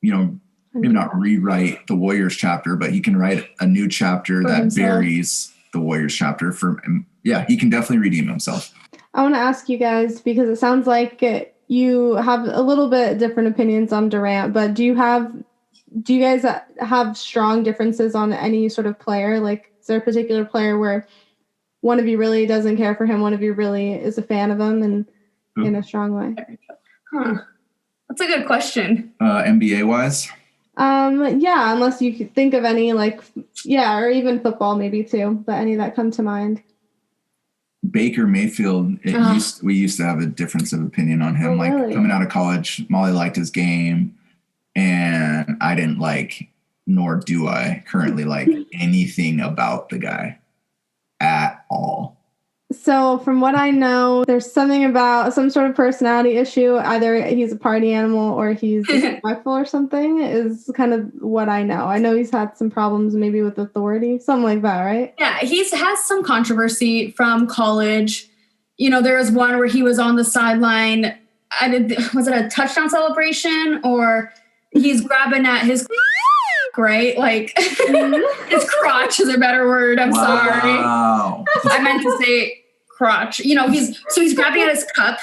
maybe not rewrite the Warriors chapter, but he can write a new chapter For that himself. buries the Warriors chapter he can definitely redeem himself. I want to ask you guys, because it sounds like you have a little bit different opinions on Durant, but do you guys have strong differences on any sort of player? Like, is there a particular player where one of you really doesn't care for him, one of you really is a fan of him, and in a strong way? Huh. That's a good question. NBA wise, Yeah, unless you could think of any, or even football maybe too, but any that come to mind. Baker Mayfield, we used to have a difference of opinion on him. Oh, really? Coming out of college, Molly liked his game, and I didn't like, nor do I currently like anything about the guy at all. So from what I know, there's something about some sort of personality issue. Either he's a party animal or he's disrespectful or something is kind of what I know. I know he's had some problems maybe with authority, something like that, right? Yeah, has some controversy from college. There was one where he was on the sideline. Was it a touchdown celebration, or he's grabbing at his right? Like his crotch is a better word. I'm sorry. Wow. I meant to say crotch. He's grabbing at his cup.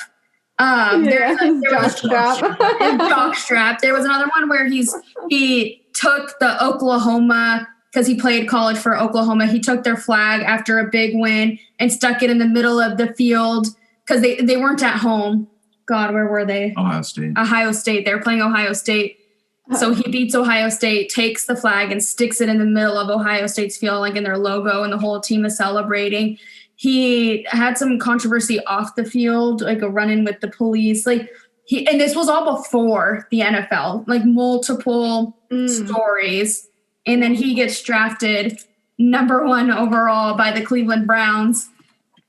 There was JocKstrap. There was another one where he took the Oklahoma, because he played college for Oklahoma. He took their flag after a big win and stuck it in the middle of the field because they weren't at home. God, where were they? Ohio State. Ohio State. They were playing Ohio State. So he beats Ohio State, takes the flag and sticks it in the middle of Ohio State's field, like in their logo, and the whole team is celebrating. He had some controversy off the field, like a run-in with the police. Like, and this was all before the NFL, like multiple stories. And then he gets drafted number 1 overall by the Cleveland Browns.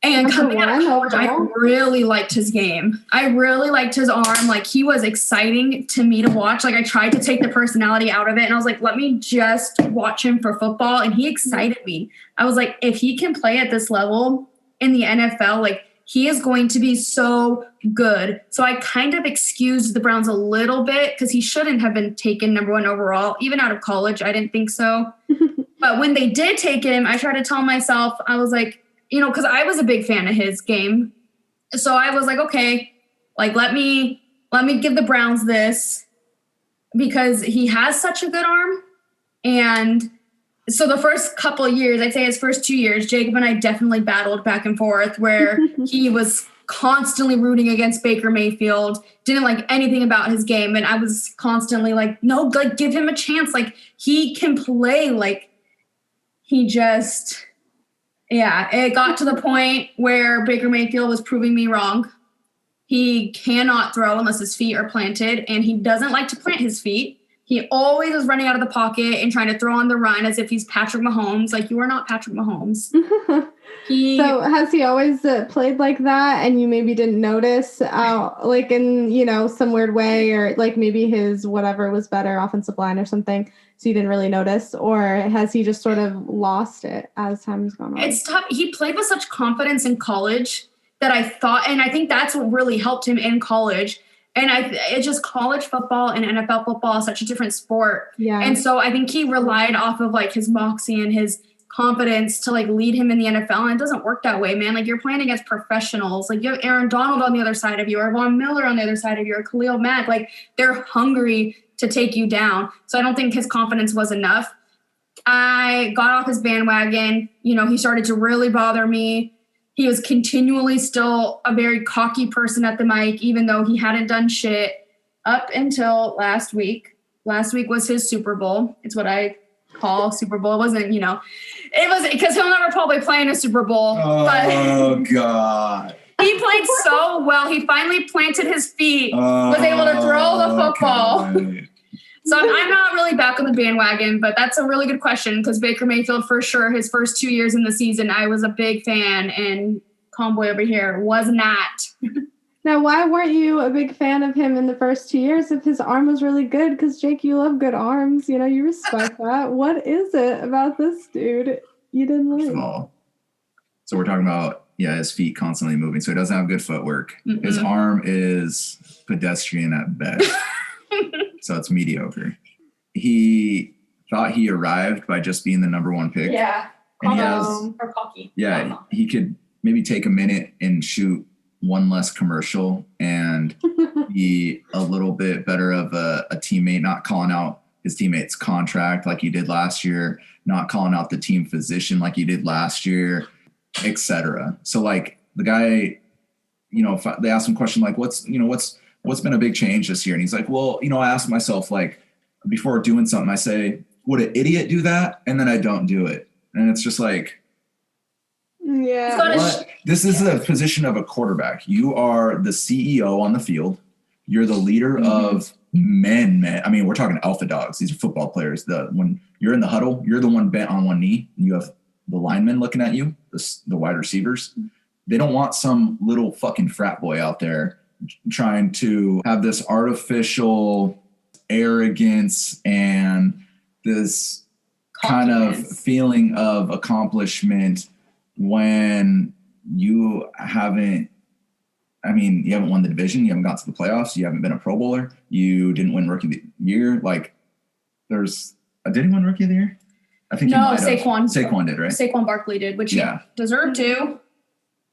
And coming out of college, I really liked his game. I really liked his arm. Like, he was exciting to me to watch. Like, I tried to take the personality out of it, and I was like, let me just watch him for football. And he excited me. I was like, if he can play at this level in the NFL, like, he is going to be so good. So I kind of excused the Browns a little bit because he shouldn't have been taken number 1 overall. Even out of college, I didn't think so. But when they did take him, I tried to tell myself, I was like, because I was a big fan of his game. So I was like, okay, like, let me give the Browns this because he has such a good arm. And so the first couple of years, I'd say his first 2 years, Jacob and I definitely battled back and forth where he was constantly rooting against Baker Mayfield, didn't like anything about his game. And I was constantly like, no, like, give him a chance. Like, he can play. Like, he just... Yeah, it got to the point where Baker Mayfield was proving me wrong. He cannot throw unless his feet are planted, and he doesn't like to plant his feet. He always is running out of the pocket and trying to throw on the run as if he's Patrick Mahomes. Like, you are not Patrick Mahomes. So has he always played like that, and you maybe didn't notice, like in, some weird way, or like maybe his whatever was better, offensive line or something, so you didn't really notice? Or has he just sort of lost it as time's gone on? It's tough. He played with such confidence in college that I thought, and I think that's what really helped him in college. And it's just college football and NFL football is such a different sport. Yeah. And so I think he relied off of like his moxie and his confidence to like lead him in the NFL. And it doesn't work that way, man. Like, you're playing against professionals. Like, you have Aaron Donald on the other side of you, or Von Miller on the other side of you, or Khalil Mack. Like, they're hungry to take you down. So I don't think his confidence was enough. I got off his bandwagon. He started to really bother me. He was continually still a very cocky person at the mic, even though he hadn't done shit up until last week. Last week was his Super Bowl. It's what I call Super Bowl. It wasn't, it was because he'll never probably play in a Super Bowl. Oh, God. He played so well. He finally planted his feet, was able to throw the football. God. So I'm not really back on the bandwagon, but that's a really good question because Baker Mayfield, for sure, his first 2 years in the season, I was a big fan, and Comboy over here was not. Now, why weren't you a big fan of him in the first 2 years if his arm was really good? Because, Jake, you love good arms. You respect that. What is it about this dude you didn't like? First of all, so we're talking about, his feet constantly moving. So he doesn't have good footwork. Mm-mm. His arm is pedestrian at best. So it's mediocre. He thought he arrived by just being the number 1 pick. Yeah. And or cocky. Yeah, he could maybe take a minute and shoot one less commercial and be a little bit better of a teammate, not calling out his teammate's contract like he did last year, not calling out the team physician like he did last year, etc. So like the guy, if they ask him a question like, what's been a big change this year? And he's like, well, I asked myself, like, before doing something, I say, would an idiot do that? And then I don't do it. And it's just like, yeah. This is the position of a quarterback. You are the CEO on the field. You're the leader of men. I mean, we're talking alpha dogs. These are football players. When you're in the huddle, you're the one bent on one knee, and you have the linemen looking at you, the wide receivers. They don't want some little fucking frat boy out there trying to have this artificial arrogance and this kind of feeling of accomplishment when you haven't won the division, you haven't got to the playoffs, you haven't been a Pro Bowler, you didn't win Rookie of the Year. Like, did he win Rookie of the Year? I think Saquon did, right? Saquon Barkley did, which he deserved to.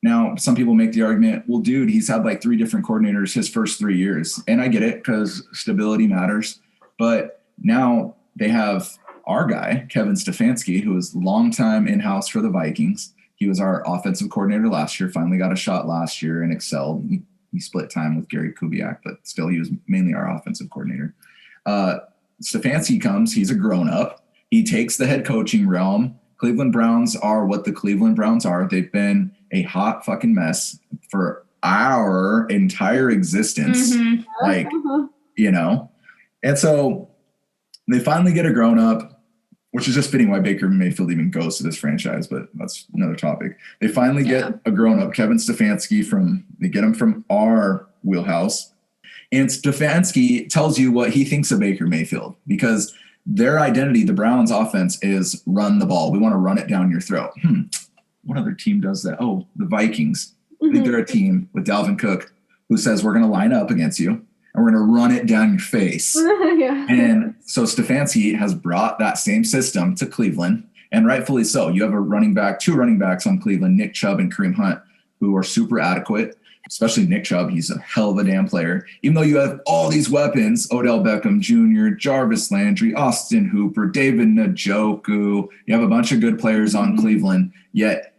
Now, some people make the argument, well, dude, he's had like 3 different coordinators his first 3 years. And I get it because stability matters. But now they have our guy, Kevin Stefanski, who was longtime in-house for the Vikings. He was our offensive coordinator last year, finally got a shot last year and excelled. He split time with Gary Kubiak, but still he was mainly our offensive coordinator. Stefanski comes, he's a grown-up. He takes the head coaching realm. Cleveland Browns are what the Cleveland Browns are. They've been a hot fucking mess for our entire existence. Mhm. Like, you know, and so they finally get a grown up, which is just fitting why Baker Mayfield even goes to this franchise, but that's another topic. They finally get a grown up, Kevin Stefanski they get him from our wheelhouse. And Stefanski tells you what he thinks of Baker Mayfield because their identity, the Browns offense, is run the ball. We want to run it down your throat. What other team does that? Oh, the Vikings. I think they're a team with Dalvin Cook who says we're going to line up against you and we're going to run it down your face. And so Stefanski has brought that same system to Cleveland, and rightfully so. You have two running backs on Cleveland, Nick Chubb and Kareem Hunt, who are super adequate. Especially Nick Chubb, he's a hell of a damn player. Even though you have all these weapons, Odell Beckham Jr., Jarvis Landry, Austin Hooper, David Njoku, you have a bunch of good players on Cleveland, yet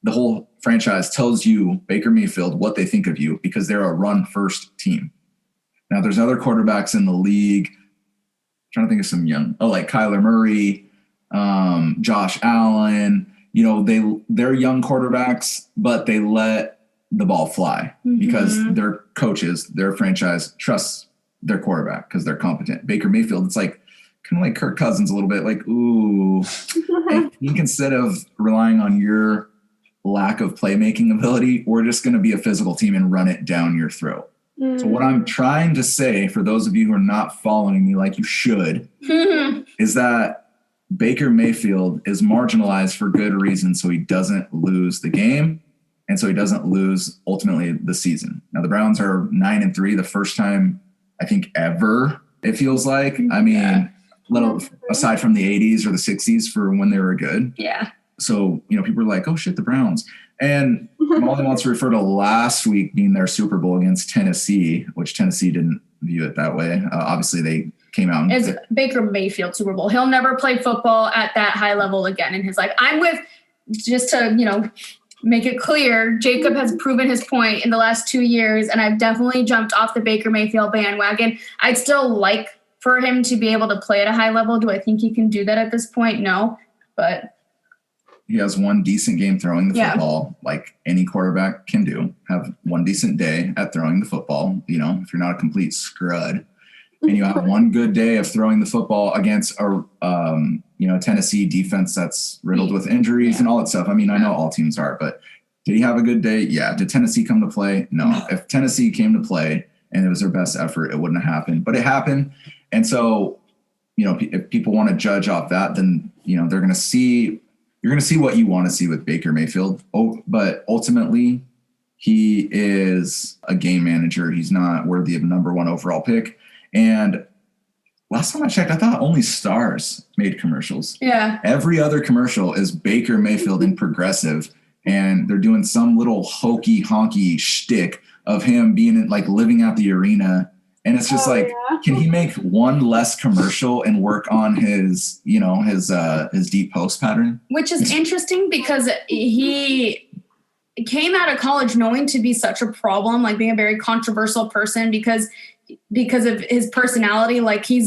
the whole franchise tells you, Baker Mayfield, what they think of you because they're a run-first team. Now, there's other quarterbacks in the league. I'm trying to think of some like Kyler Murray, Josh Allen. You know, they're young quarterbacks, but they let the ball fly because their coaches, their franchise trusts their quarterback because they're competent. Baker Mayfield, it's like kind of like Kirk Cousins a little bit, like, ooh, I think instead of relying on your lack of playmaking ability, we're just going to be a physical team and run it down your throat. So what I'm trying to say for those of you who are not following me like you should is that Baker Mayfield is marginalized for good reason so he doesn't lose the game. And so he doesn't lose ultimately the season. Now the Browns are 9-3, the first time I think ever. It feels like. I mean, aside from the 80s or the 60s for when they were good. Yeah. So people are like, "Oh shit, the Browns." And Molly wants to refer to last week being their Super Bowl against Tennessee, which Tennessee didn't view it that way. Obviously, they came out. It's Baker Mayfield Super Bowl. He'll never play football at that high level again in his life. I'm with just to make it clear, Jacob has proven his point in the last 2 years, and I've definitely jumped off the Baker Mayfield bandwagon. I'd still like for him to be able to play at a high level. Do I think he can do that at this point? No, but he has one decent game throwing the football, like any quarterback can do. Have one decent day at throwing the football, if you're not a complete scrud. And you have one good day of throwing the football against a Tennessee defense that's riddled with injuries and all that stuff. I mean, I know all teams are, but did he have a good day? Yeah. Did Tennessee come to play? No. If Tennessee came to play and it was their best effort, it wouldn't have happened. But it happened. And so, if people want to judge off that, then, you're going to see what you want to see with Baker Mayfield. Oh, but ultimately, he is a game manager. He's not worthy of a number 1 overall pick. And last time I checked, I thought only Stars made commercials. Yeah. Every other commercial is Baker Mayfield in Progressive, and they're doing some little hokey honky shtick of him being living out the arena. And it's just can he make one less commercial and work on his deep post pattern? Which is interesting because he came out of college knowing to be such a problem, like being a very controversial person because of his personality. Like he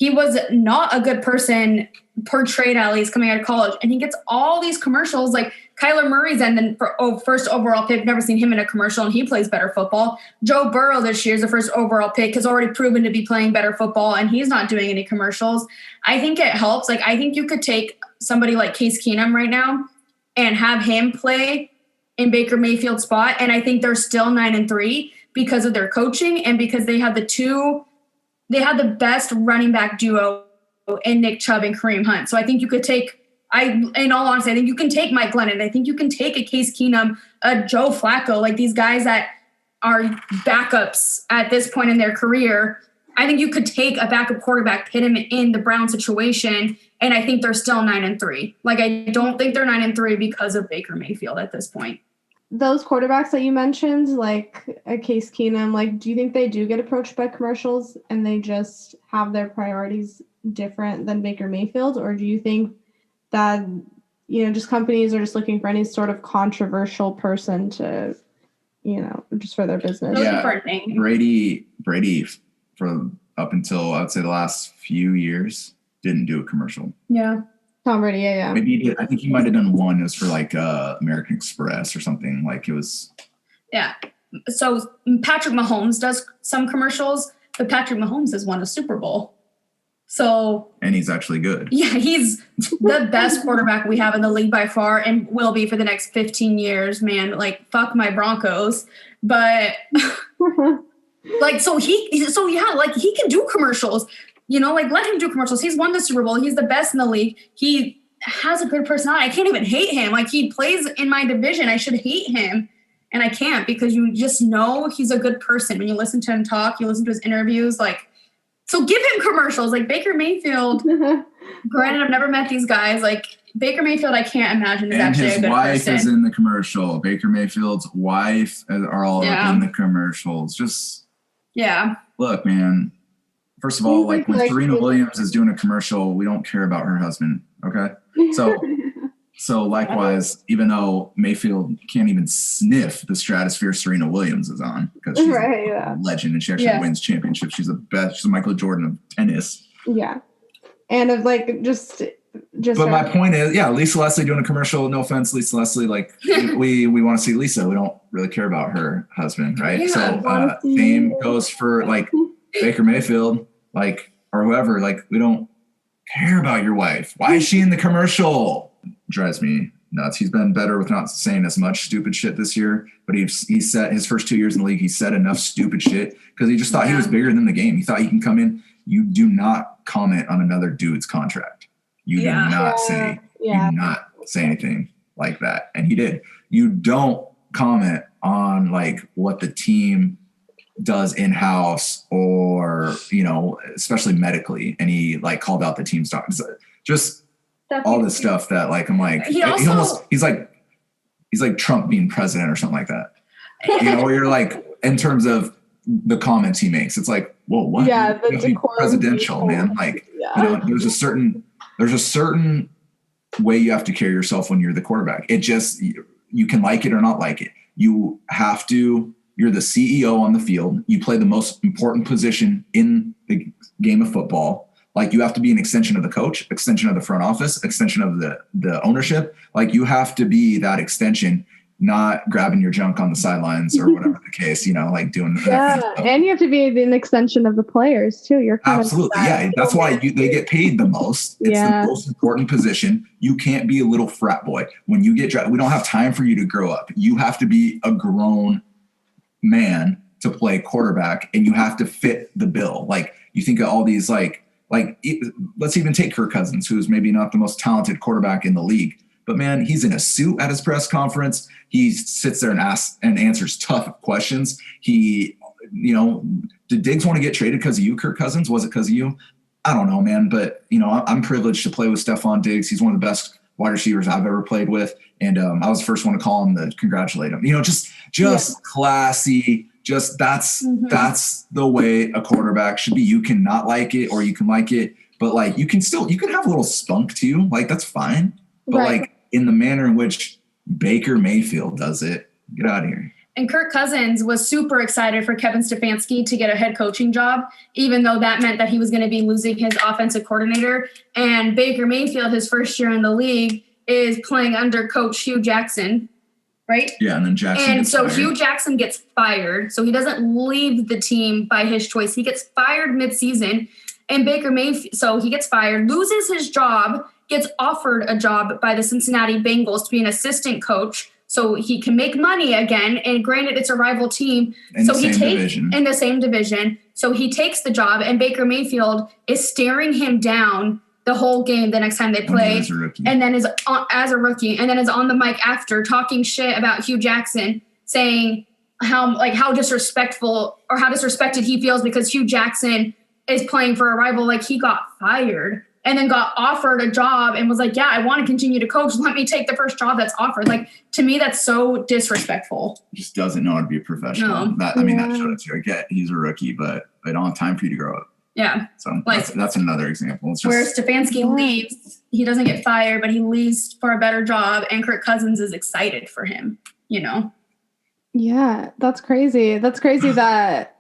was not a good person portrayed, at least coming out of college. And he gets all these commercials like Kyler Murray's and then first overall pick, never seen him in a commercial and he plays better football. Joe Burrow this year is the first overall pick, has already proven to be playing better football and he's not doing any commercials. I think it helps. I think you could take somebody like Case Keenum right now and have him play in Baker Mayfield's spot. And I think they're still 9-3 because of their coaching and because they have the best running back duo in Nick Chubb and Kareem Hunt. So I think you could take, in all honesty, I think you can take Mike Glennon. I think you can take a Case Keenum, a Joe Flacco, these guys that are backups at this point in their career. I think you could take a backup quarterback, put him in the Brown situation, and I think they're still 9-3. I don't think they're 9-3 because of Baker Mayfield at this point. Those quarterbacks that you mentioned, like a Case Keenum, do you think they do get approached by commercials and they just have their priorities different than Baker Mayfield? Or do you think that, just companies are just looking for any sort of controversial person to, just for their business? Yeah, Brady for up until I would say the last few years didn't do a commercial. Yeah. Tom Brady, yeah. Maybe he did. I think he might have done one. It was for American Express or something. It was. Yeah. so Patrick Mahomes does some commercials, but Patrick Mahomes has won a Super Bowl. So, and he's actually good. Yeah, he's the best quarterback we have in the league by far and will be for the next 15 years, man. Like, fuck my Broncos. But like, so he can do commercials, like let him do commercials. He's won the Super Bowl. He's the best in the league. He has a good personality. I can't even hate him. Like, he plays in my division. I should hate him. And I can't, because you just know he's a good person. When you listen to him talk, you listen to his interviews, like, so give him commercials. Like Baker Mayfield, granted, I've never met these guys. Like Baker Mayfield, I can't imagine is actually a good person. And his wife is in the commercial. Baker Mayfield's wife are all in the commercials. Just look, man. First of all, like when Serena Williams is doing a commercial, we don't care about her husband. Okay, so likewise, even though Mayfield can't even sniff the stratosphere Serena Williams is on, because she's a legend and she actually wins championships. She's the best. She's the Michael Jordan of tennis. Yeah, and of like just. But my point is, Lisa Leslie doing a commercial. No offense, Lisa Leslie. Like we want to see Lisa. We don't really care about her husband, right? So same goes for like Baker Mayfield, like or whoever. Like we don't care about your wife. Why is she in the commercial? Drives me nuts. He's been better with not saying as much stupid shit this year, but he said his first 2 years in the league, he said enough stupid shit because he just thought he was bigger than the game. He thought he can come in. You do not comment on another dude's contract. You do not say anything like that. And he did. You don't comment on like what the team does in-house or, especially medically. And he like called out the team's doctors. Just all this stuff that like, I'm like, he's like Trump being president or something like that. Where you're like, in terms of the comments he makes, it's like, whoa, what? Yeah, the presidential, man. Like, there's a certain way you have to carry yourself when you're the quarterback. It just, you can like it or not like it. You're the CEO on the field. You play the most important position in the game of football. Like you have to be an extension of the coach, extension of the front office, extension of the ownership. Like you have to be that extension, not grabbing your junk on the sidelines or whatever the case, like doing that. Yeah, kind of and you have to be an extension of the players too. You're absolutely, that's why they get paid the most. It's the most important position. You can't be a little frat boy when you get drafted. We don't have time for you to grow up. You have to be a grown man to play quarterback, and you have to fit the bill. Like you think of all these like let's even take Kirk Cousins, who's maybe not the most talented quarterback in the league. But man, he's in a suit at his press conference. He sits there and asks and answers tough questions. Did Diggs want to get traded because of you, Kirk Cousins? Was it because of you? I don't know, man. But, I'm privileged to play with Stephon Diggs. He's one of the best wide receivers I've ever played with. And I was the first one to call him to congratulate him. Just classy. Just that's the way a quarterback should be. You can not like it or you can like it. But, like, you can have a little spunk too. Like, that's fine. But, like, in the manner in which Baker Mayfield does it, get out of here. And Kirk Cousins was super excited for Kevin Stefanski to get a head coaching job, even though that meant that he was going to be losing his offensive coordinator. And Baker Mayfield, his first year in the league, is playing under Coach Hugh Jackson, right? Yeah, and then Jackson gets fired. Hugh Jackson gets fired. So he doesn't leave the team by his choice. He gets fired midseason. And Baker Mayfield, so he gets fired, loses his job, gets offered a job by the Cincinnati Bengals to be an assistant coach so he can make money again. And granted, it's a rival team. In the same division. So he takes the job, and Baker Mayfield is staring him down the whole game the next time they play. As a rookie. And then is on the mic after talking shit about Hugh Jackson, saying how disrespectful or how disrespected he feels because Hugh Jackson is playing for a rival. Like, he got fired and then got offered a job and was like, yeah, I want to continue to coach. Let me take the first job that's offered. Like, to me, that's so disrespectful. He just doesn't know how to be a professional. No. That showed it to you. I get he's a rookie, but they don't have time for you to grow up. Yeah. So that's another example. It's just, where Stefanski leaves, he doesn't get fired, but he leaves for a better job, and Kirk Cousins is excited for him, Yeah, that's crazy. That's crazy that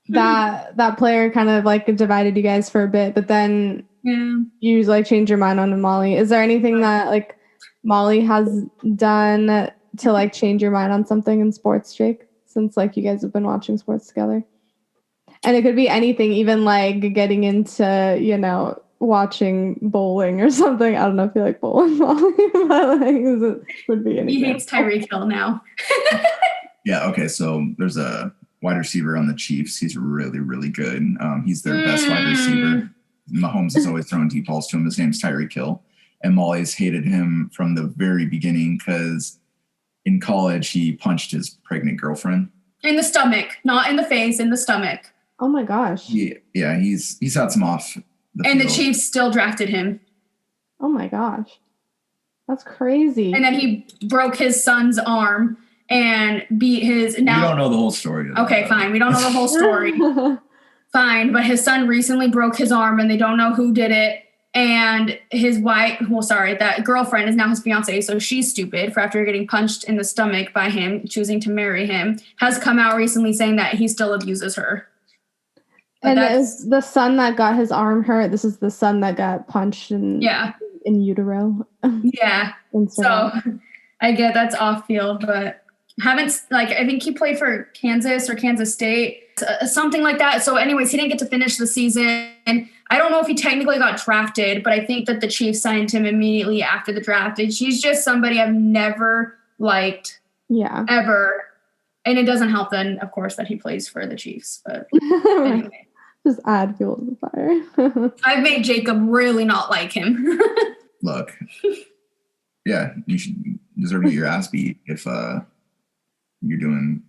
that player kind of like divided you guys for a bit, but then you like change your mind on Molly. Is there anything that like Molly has done to like change your mind on something in sports, Jake? since like you guys have been watching sports together? And it could be anything, even like getting into, you know, watching bowling or something. I don't know if you like bowling, Molly, but like it would be anything. He hates Tyreek Hill now. Yeah, okay, so there's a wide receiver on the Chiefs. He's really, really good. He's their best wide receiver. Mahomes is always throwing deep balls to him. His name's Tyreek Hill. And Molly's hated him from the very beginning because in college he punched his pregnant girlfriend. In the stomach, not in the face, in the stomach. Oh my gosh. Yeah, he's had some off the And field. the Chiefs still drafted him. Oh my gosh. That's crazy. And then he broke his son's arm and beat his We don't know the whole story. Okay, fine. We don't know the whole story. Fine, but his son recently broke his arm and they don't know who did it. And his wife, that girlfriend is now his fiance, so she's stupid for after getting punched in the stomach by him, choosing to marry him, has come out recently saying that he still abuses her. But and is the son that got his arm hurt, this is the son that got punched in utero. Yeah. So I get that's off field, but I think he played for Kansas or Kansas State, something like that. So anyways, he didn't get to finish the season. I don't know if he technically got drafted, but I think that the Chiefs signed him immediately after the draft. And he's just somebody I've never liked ever. And it doesn't help then, of course, that he plays for the Chiefs. But anyway. Just add fuel to the fire. I've made Jacob really not like him. Look, yeah, you should deserve to get your ass beat if you're doing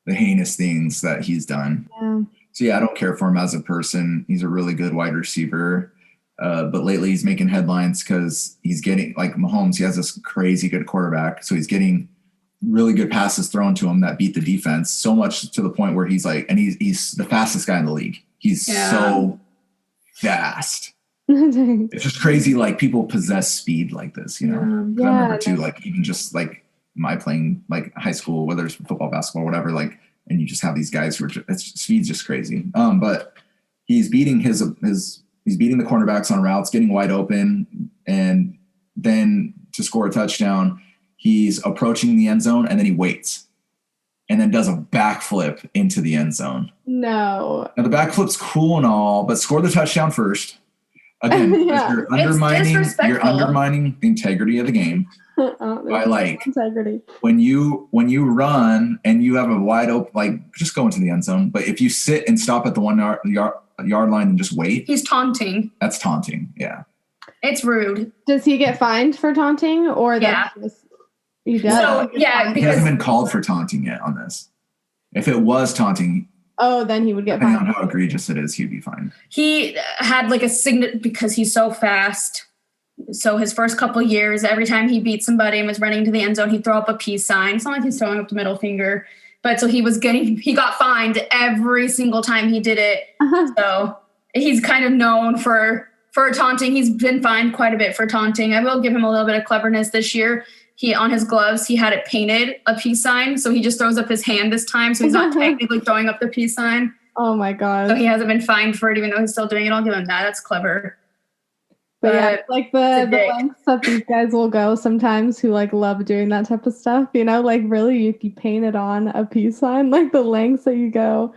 the heinous things that he's done. Yeah. So yeah, I don't care for him as a person. He's a really good wide receiver. But lately he's making headlines because he's getting, like Mahomes, he has this crazy good quarterback. So he's getting really good passes thrown to him that beat the defense so much to the point where he's like, and he's the fastest guy in the league. He's so fast. It's just crazy. Like people possess speed like this, you know? I remember too, like even just like my playing like high school, whether it's football, basketball, whatever, like, and you just have these guys who are speed's just crazy. But he's beating he's beating the cornerbacks on routes, getting wide open, and then to score a touchdown, he's approaching the end zone and then he waits and then does a backflip into the end zone. No. Now the backflip's cool and all, but score the touchdown first. Again, you're undermining the integrity of the game. By like integrity. When you run and you have a wide open, like just go into the end zone. But if you sit and stop at the 1 yard line and just wait, he's taunting. That's taunting. Yeah, it's rude. Does he get fined for taunting, or he does? So he hasn't been called for taunting yet on this. If it was taunting, then he would get depending fined. on how egregious it is, he'd be fined. He had like a signet because he's so fast. So his first couple of years, every time he beat somebody and was running into the end zone, he'd throw up a peace sign. It's not like he's throwing up the middle finger, but so he got fined every single time he did it. So he's kind of known for taunting. He's been fined quite a bit for taunting. I will give him a little bit of cleverness this year. On his gloves, he had it painted a peace sign. So he just throws up his hand this time. So he's not technically throwing up the peace sign. Oh my God. So he hasn't been fined for it, even though he's still doing it. I'll give him that. That's clever. But yeah, like the lengths that these guys will go sometimes who like love doing that type of stuff, you know, like really if you paint it on a peace sign, like the lengths that you go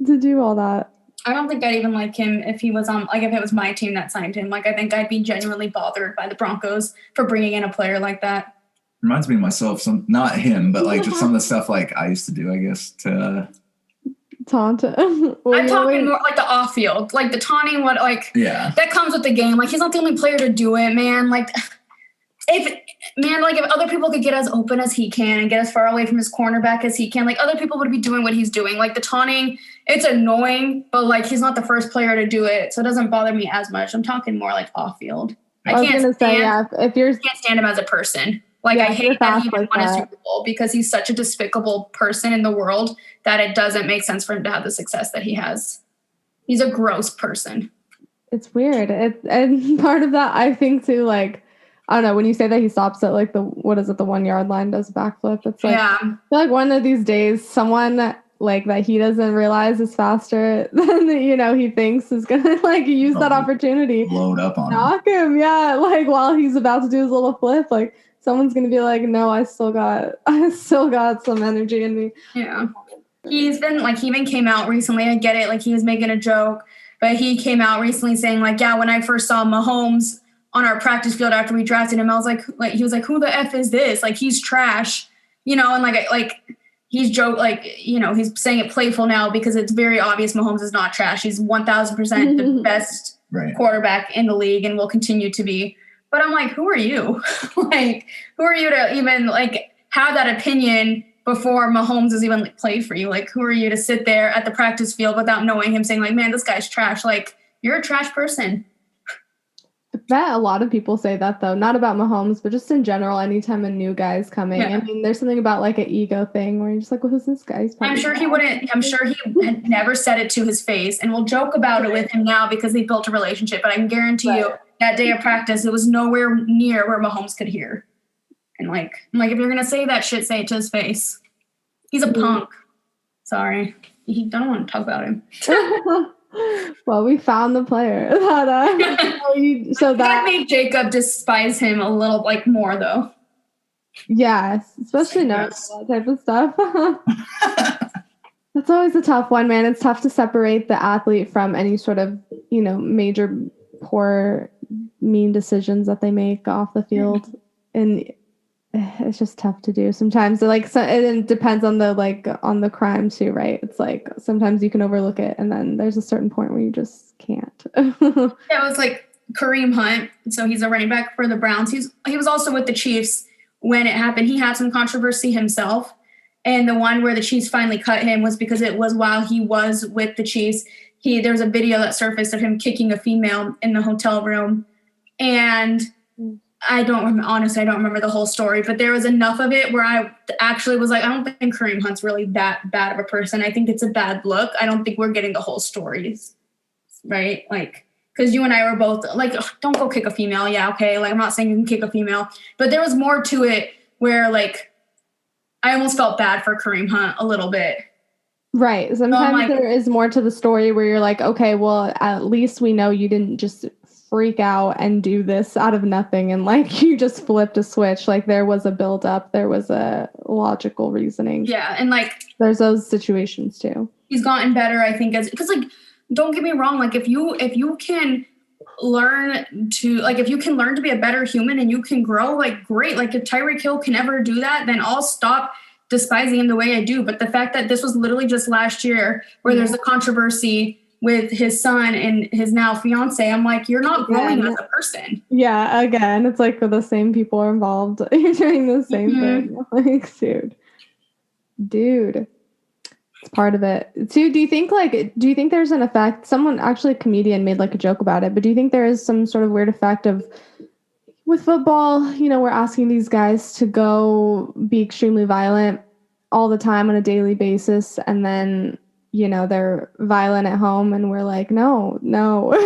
to do all that. I don't think I'd even like him if he was on, like if it was my team that signed him. Like I think I'd be genuinely bothered by the Broncos for bringing in a player like that. Reminds me of myself, not him, but like just some of the stuff like I used to do, I guess, to taunt. I'm talking more like the off field, like the taunting. That comes with the game. Like he's not the only player to do it, man. Like if other people could get as open as he can and get as far away from his cornerback as he can, like other people would be doing what he's doing. Like the taunting, it's annoying, but like he's not the first player to do it, so it doesn't bother me as much. I'm talking more like off field. I can't stand him as a person. Like I hate that he even won a Super Bowl because he's such a despicable person in the world that it doesn't make sense for him to have the success that he has. He's a gross person. It's weird. And part of that, I think too, like, I don't know, when you say that he stops at like the 1 yard line, does a backflip. It's like, I feel like one of these days, someone like that he doesn't realize is faster than, he thinks is going to like use that opportunity. Load up on knock him. Yeah. Like while he's about to do his little flip, like someone's gonna be like, no, I still got some energy in me. Yeah. He even came out recently. I get it. Like, he was making a joke, but he came out recently saying, like, yeah, when I first saw Mahomes on our practice field after we drafted him, I was like, he was like, who the F is this? Like, he's trash, and like he's he's saying it playful now because it's very obvious Mahomes is not trash. He's 1,000% the best quarterback in the league and will continue to be. But I'm like, who are you? Like, who are you to even like have that opinion before Mahomes has even played for you? Like, who are you to sit there at the practice field without knowing him, saying like, man, this guy's trash. Like, you're a trash person. I bet a lot of people say that, though, not about Mahomes, but just in general, anytime a new guy's coming. Yeah. I mean, there's something about like an ego thing where you're just like, well, who's this guy? I'm sure he had never said it to his face, and we'll joke about it with him now because they built a relationship. But I can guarantee you that day of practice, it was nowhere near where Mahomes could hear. And like, if you're going to say that shit, say it to his face. He's a punk. Sorry. I don't want to talk about him. Well, we found the player that made Jacob despise him a little like more though. Yes, especially knowing that type of stuff. That's always a tough one, man. It's tough to separate the athlete from any sort of, major poor, mean decisions that they make off the field, and it's just tough to do sometimes. It depends on the crime too, right? It's like sometimes you can overlook it, and then there's a certain point where you just can't. Yeah, it was like Kareem Hunt. So he's a running back for the Browns. He was also with the Chiefs when it happened. He had some controversy himself, and the one where the Chiefs finally cut him was because it was while he was with the Chiefs. There was a video that surfaced of him kicking a female in the hotel room, and I don't remember the whole story, but there was enough of it where I actually was like, I don't think Kareem Hunt's really that bad of a person. I think it's a bad look. I don't think we're getting the whole stories, right? Like, because you and I were both like, don't go kick a female. Yeah, okay. Like, I'm not saying you can kick a female, but there was more to it where, like, I almost felt bad for Kareem Hunt a little bit. Right. Sometimes there is more to the story where you're like, okay, well, at least we know you didn't just freak out and do this out of nothing, and like you just flipped a switch. Like, there was a build up, there was a logical reasoning. Yeah, and like there's those situations too. He's gotten better, I think, because like, don't get me wrong, like if you can learn to be a better human and you can grow, like, great. Like, if Tyreek Hill can ever do that, then I'll stop despising him the way I do. But the fact that this was literally just last year where there's a controversy with his son and his now fiance, I'm like, you're not growing as a person. Yeah, again, it's like the same people are involved. You're doing the same thing. Like, dude, it's part of it. Too, do you think there's an effect? Someone, actually a comedian, made like a joke about it, but do you think there is some sort of weird effect of, with football, we're asking these guys to go be extremely violent all the time on a daily basis, and then they're violent at home, and we're like, no,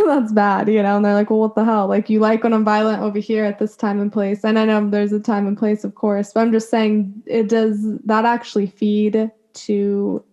that's bad, and they're like, well, what the hell? Like, you like when I'm violent over here at this time and place. And I know there's a time and place, of course, but I'm just saying, does that actually feed to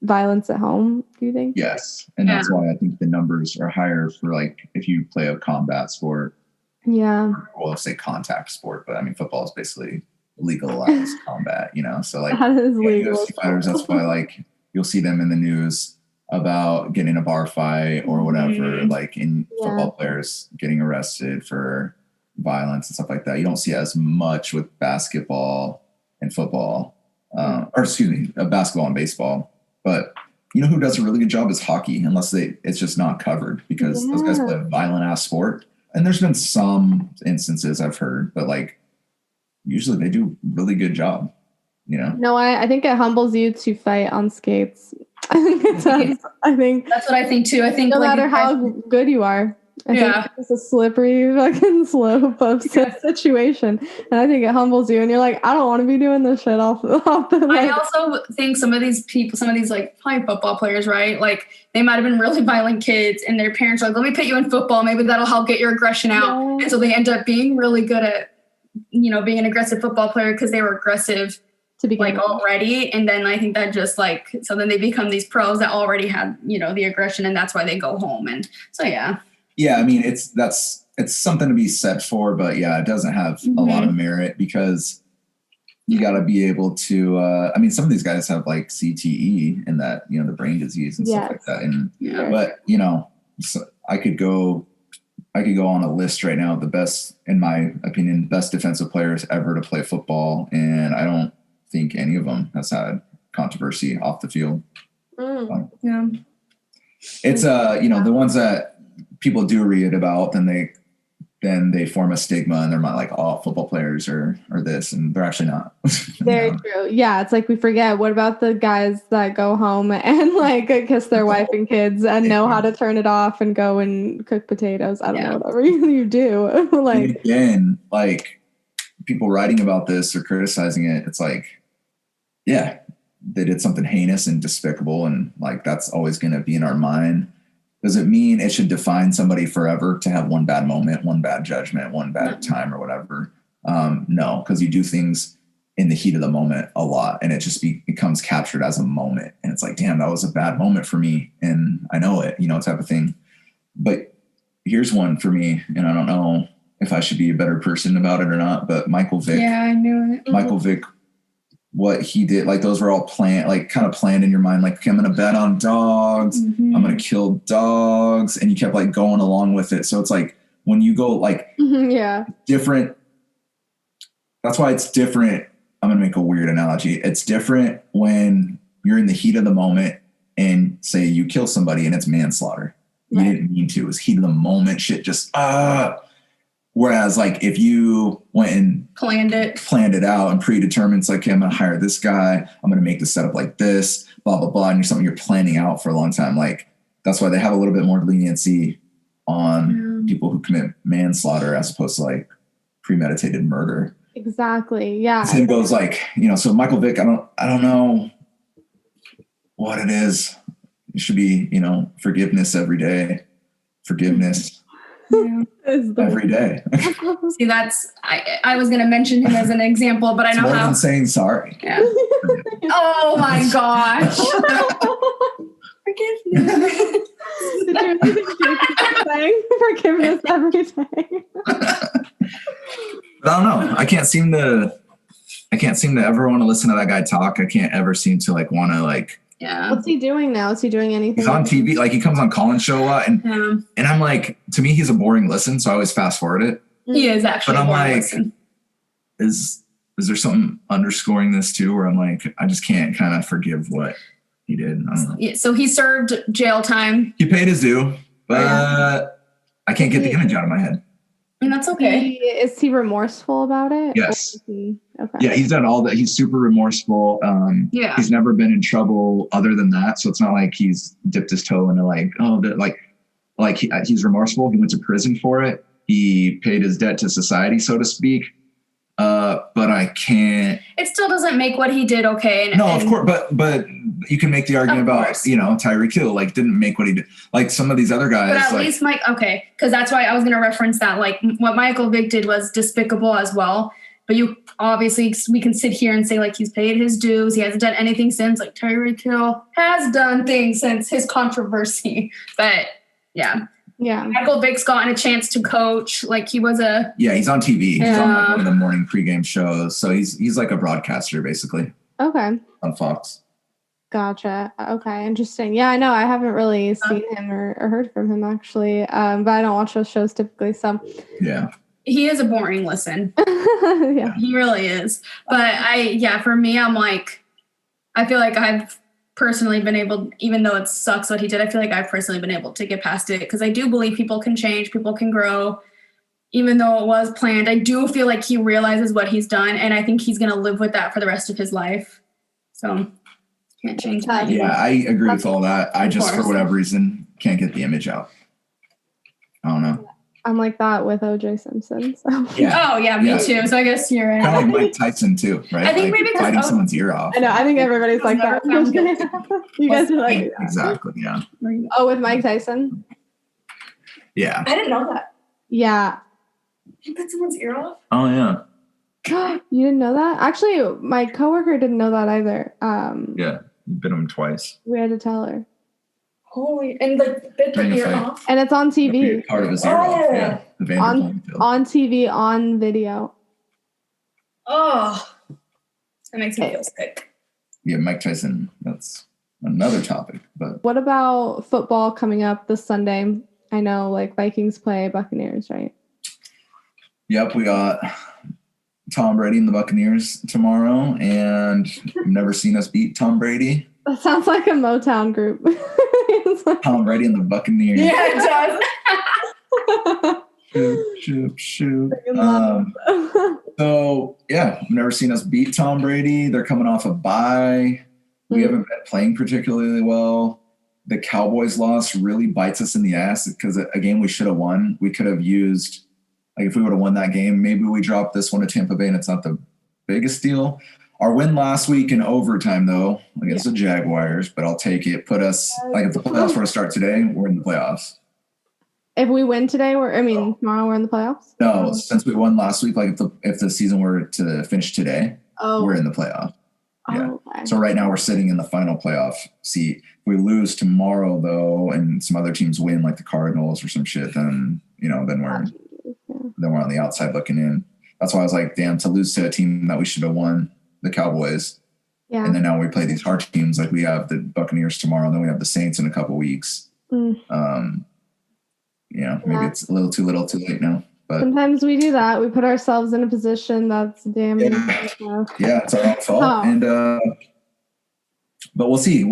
violence at home, do you think? Yes. And that's why I think the numbers are higher for, like, if you play a combat sport. Yeah. Well, let's say contact sport, but I mean, football is basically legalized combat, so like, that is legal. UFC fighters, that's why, like, you'll see them in the news about getting in a bar fight or whatever, like in football players getting arrested for violence and stuff like that. You don't see it as much with basketball and football, basketball and baseball. But who does a really good job is hockey, unless it's just not covered, because those guys play a violent ass sport. And there's been some instances I've heard, but like, usually they do a really good job, No, I think it humbles you to fight on skates. I think it does. I think that's what I think too. I think no matter how good you are, I think it's a slippery fucking slope of situation. And I think it humbles you, and you're like, I don't want to be doing this shit off the I also think some of these like probably football players, right? Like, they might have been really violent kids, and their parents are like, let me put you in football. Maybe that'll help get your aggression out. Yeah. And so they end up being really good at, being an aggressive football player because they were aggressive to begin already. And then I think that just like, so then they become these pros that already have, the aggression, and that's why they go home. And so, yeah. Yeah. I mean, it's it's something to be said for, but yeah, it doesn't have a lot of merit because you got to be able to, I mean, some of these guys have like CTE and that, you know, the brain disease and stuff like that. And, but you know, so I could go on a list right now of the best, in my opinion, best defensive players ever to play football. And I don't think any of them has had controversy off the field. Yeah. It's, you know, the ones that people do read about, then they form a stigma and they're not like, oh, football players are this, and they're actually not. Very true. Yeah, it's like we forget. What about the guys that go home and like kiss their wife and kids and know how to turn it off and go and cook potatoes? I don't know, whatever you do. Like, and again, like people writing about this or criticizing it, it's like, yeah, they did something heinous and despicable, and like that's always going to be in our mind. Does it mean it should define somebody forever to have one bad moment, one bad judgment, one bad time or whatever? No, because you do things in the heat of the moment a lot, and it just becomes captured as a moment. And it's like, damn, that was a bad moment for me. And I know it, you know, type of thing. But here's one for me, and I don't know if I should be a better person about it or not, but Michael Vick. Yeah, I knew it. Michael Vick, what he did, like those were all planned, like kind of planned in your mind, like, okay, I'm going to bet on dogs. I'm going to kill dogs. And you kept like going along with it. So it's like when you go like different, that's why it's different. I'm going to make a weird analogy. It's different when you're in the heat of the moment and say you kill somebody and it's manslaughter. You didn't mean to. It was heat of the moment. Shit just, whereas like if you went and planned it out and predetermined, it's like, okay, I'm going to hire this guy. I'm going to make the setup like this, blah, blah, blah. And you're something you're planning out for a long time. Like that's why they have a little bit more leniency on people who commit manslaughter as opposed to like premeditated murder. Exactly. Yeah. Same goes like, you know, so Michael Vick, I don't know what it is. It should be, you know, forgiveness every day. Forgiveness. Every day. See, that's I was gonna mention him as an example, but I know more how than saying sorry. Yeah. Oh my gosh. Forgiveness. Forgiveness every day. But I don't know. I can't seem to ever want to listen to that guy talk. I can't ever seem to like want to like. Yeah. What's he doing now? Is he doing anything? He's on TV. Like he comes on Colin's show a lot, and I'm like, to me, he's a boring listen. So I always fast forward it. He is actually. But I'm like, listen. is there something underscoring this too? Where I'm like, I just can't kind of forgive what he did. I don't know. Yeah, so he served jail time. He paid his due, but I can't get the image out of my head. And that's okay. Is he remorseful about it? Yes. Okay. Yeah, he's done all that. He's super remorseful. He's never been in trouble other than that. So it's not like he's dipped his toe into like, he's remorseful. He went to prison for it. He paid his debt to society, so to speak. But I can't. It still doesn't make what he did okay. Of course, but you can make the argument about, you know, Tyreek Hill, like didn't make what he did. Like some of these other guys. But at least because that's why I was going to reference that. Like what Michael Vick did was despicable as well. But you obviously, we can sit here and say like he's paid his dues. He hasn't done anything since. Like Tyreek Hill has done things since his controversy. But yeah. Michael Vick's gotten a chance to coach. Like he was he's on TV. He's on like one of the morning pregame shows. So he's like a broadcaster basically. Okay. On Fox. Gotcha. Okay. Interesting. Yeah, I know. I haven't really seen him or heard from him actually. But I don't watch those shows typically. So yeah. He is a boring listen. Yeah. He really is. But for me, I'm like, I feel like I've personally been able, even though it sucks what he did, I feel like I've personally been able to get past it because I do believe people can change, people can grow, even though it was planned. I do feel like he realizes what he's done, and I think he's going to live with that for the rest of his life. So can't change that. Yeah, I agree with all that. I just, for whatever reason, can't get the image out. I don't know. I'm like that with O.J. Simpson. So. Yeah. Oh, yeah, me too. So I guess you're right. Kind of like Mike Tyson too, right? I think like maybe biting someone's ear off. I know. I think everybody's like that. You guys are like that. Exactly. Yeah. Oh, with Mike Tyson? Yeah. I didn't know that. Yeah. You bit someone's ear off? Oh, yeah. You didn't know that? Actually, my coworker didn't know that either. Yeah. You bit him twice. We had to tell her. Holy, and like bit the During the ear fight. off. And it's on Be TV. part of his ear off. Yeah, the Vanderbilt Mayfield. On TV, on video. Oh, that makes me feel sick. Yeah, Mike Tyson. That's another topic. But What about football coming up this Sunday? I know, like, Vikings play Buccaneers, right? yep, we got Tom Brady and the Buccaneers tomorrow, and I've never seen us beat Tom Brady. That sounds like a Motown group. It's like, Tom Brady and the Buccaneers. Yeah, it does. Shoot. So, yeah, I've never seen us beat Tom Brady. They're coming off a bye. We haven't been playing particularly well. The Cowboys loss really bites us in the ass because a game we should have won. We could have used, like, if we would have won that game, maybe we dropped this one to Tampa Bay and it's not the biggest deal. Our win last week in overtime, though, against the Jaguars, but I'll take it. Put us, like, if the playoffs were to start today, we're in the playoffs. if we win today, tomorrow we're in the playoffs? No, since we won last week, like, if the season were to finish today, we're in the playoff. Yeah. Oh, okay. So right now we're sitting in the final playoff seat. If we lose tomorrow, though, and some other teams win, like the Cardinals or some shit, then then we're on the outside looking in. That's why I was like, damn, to lose to a team that we should have won, the Cowboys. Yeah. And then now we play these hard teams, like we have the Buccaneers tomorrow, and then we have the Saints in a couple weeks. Maybe it's a little too late now. But sometimes we do that. We put ourselves in a position that's damning. Yeah, it's our own fault. Oh. And but we'll see.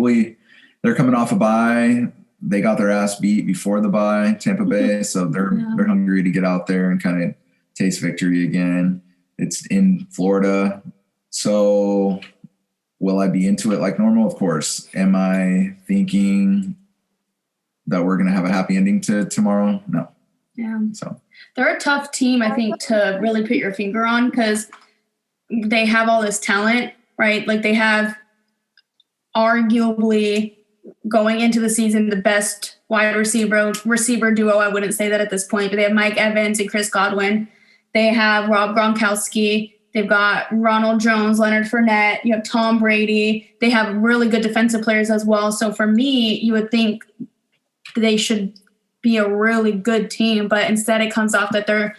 They're coming off a bye. They got their ass beat before the bye, Tampa Bay, so they're hungry to get out there and kind of taste victory again. It's in Florida. So will I be into it like normal? Of course. Am I thinking that we're going to have a happy ending to tomorrow? No. Yeah. So they're a tough team, I think, to really put your finger on because they have all this talent, right? Like they have arguably going into the season the best wide receiver duo. I wouldn't say that at this point, but they have Mike Evans and Chris Godwin. They have Rob Gronkowski. They've got Ronald Jones, Leonard Fournette. You have Tom Brady. They have really good defensive players as well. So for me, you would think they should be a really good team, but instead it comes off that they're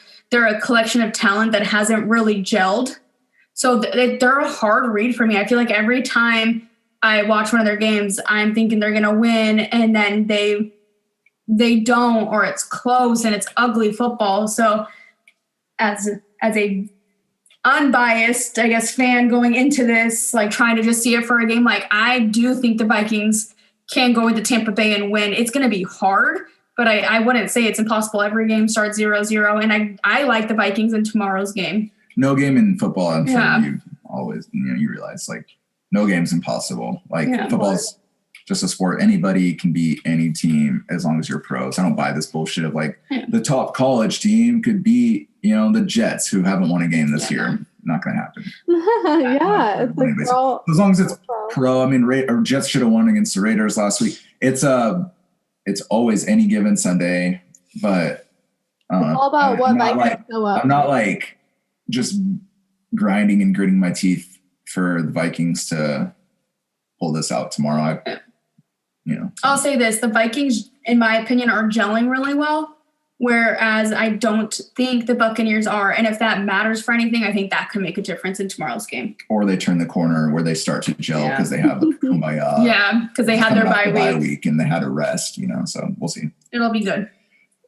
a collection of talent that hasn't really gelled. So they're a hard read for me. I feel like every time I watch one of their games, I'm thinking they're going to win, and then they don't, or it's close and it's ugly football. So as a unbiased, I guess, fan going into this, like trying to just see it for a game, like I do think the Vikings can go into Tampa Bay and win. It's going to be hard, but I wouldn't say it's impossible. Every game starts 0-0, and I like the Vikings in tomorrow's game. No game in football, I'm sure you always, you realize, like, no game's impossible. Like, football's just a sport. Anybody can beat any team as long as you're pros. I don't buy this bullshit of, like, the top college team could beat, the Jets, who haven't won a game this year. Not going to happen. It's like as long as it's pro. I mean, Jets should have won against the Raiders last week. It's always any given Sunday, but it's all about what Vikings show up. I'm not like just grinding and gritting my teeth for the Vikings to pull this out tomorrow. I'll say this: the Vikings, in my opinion, are gelling really well, whereas I don't think the Buccaneers are. And if that matters for anything, I think that could make a difference in tomorrow's game. Or they turn the corner where they start to gel because they have the kumbaya. Yeah, because they had their bye week and they had a rest. So we'll see. It'll be good.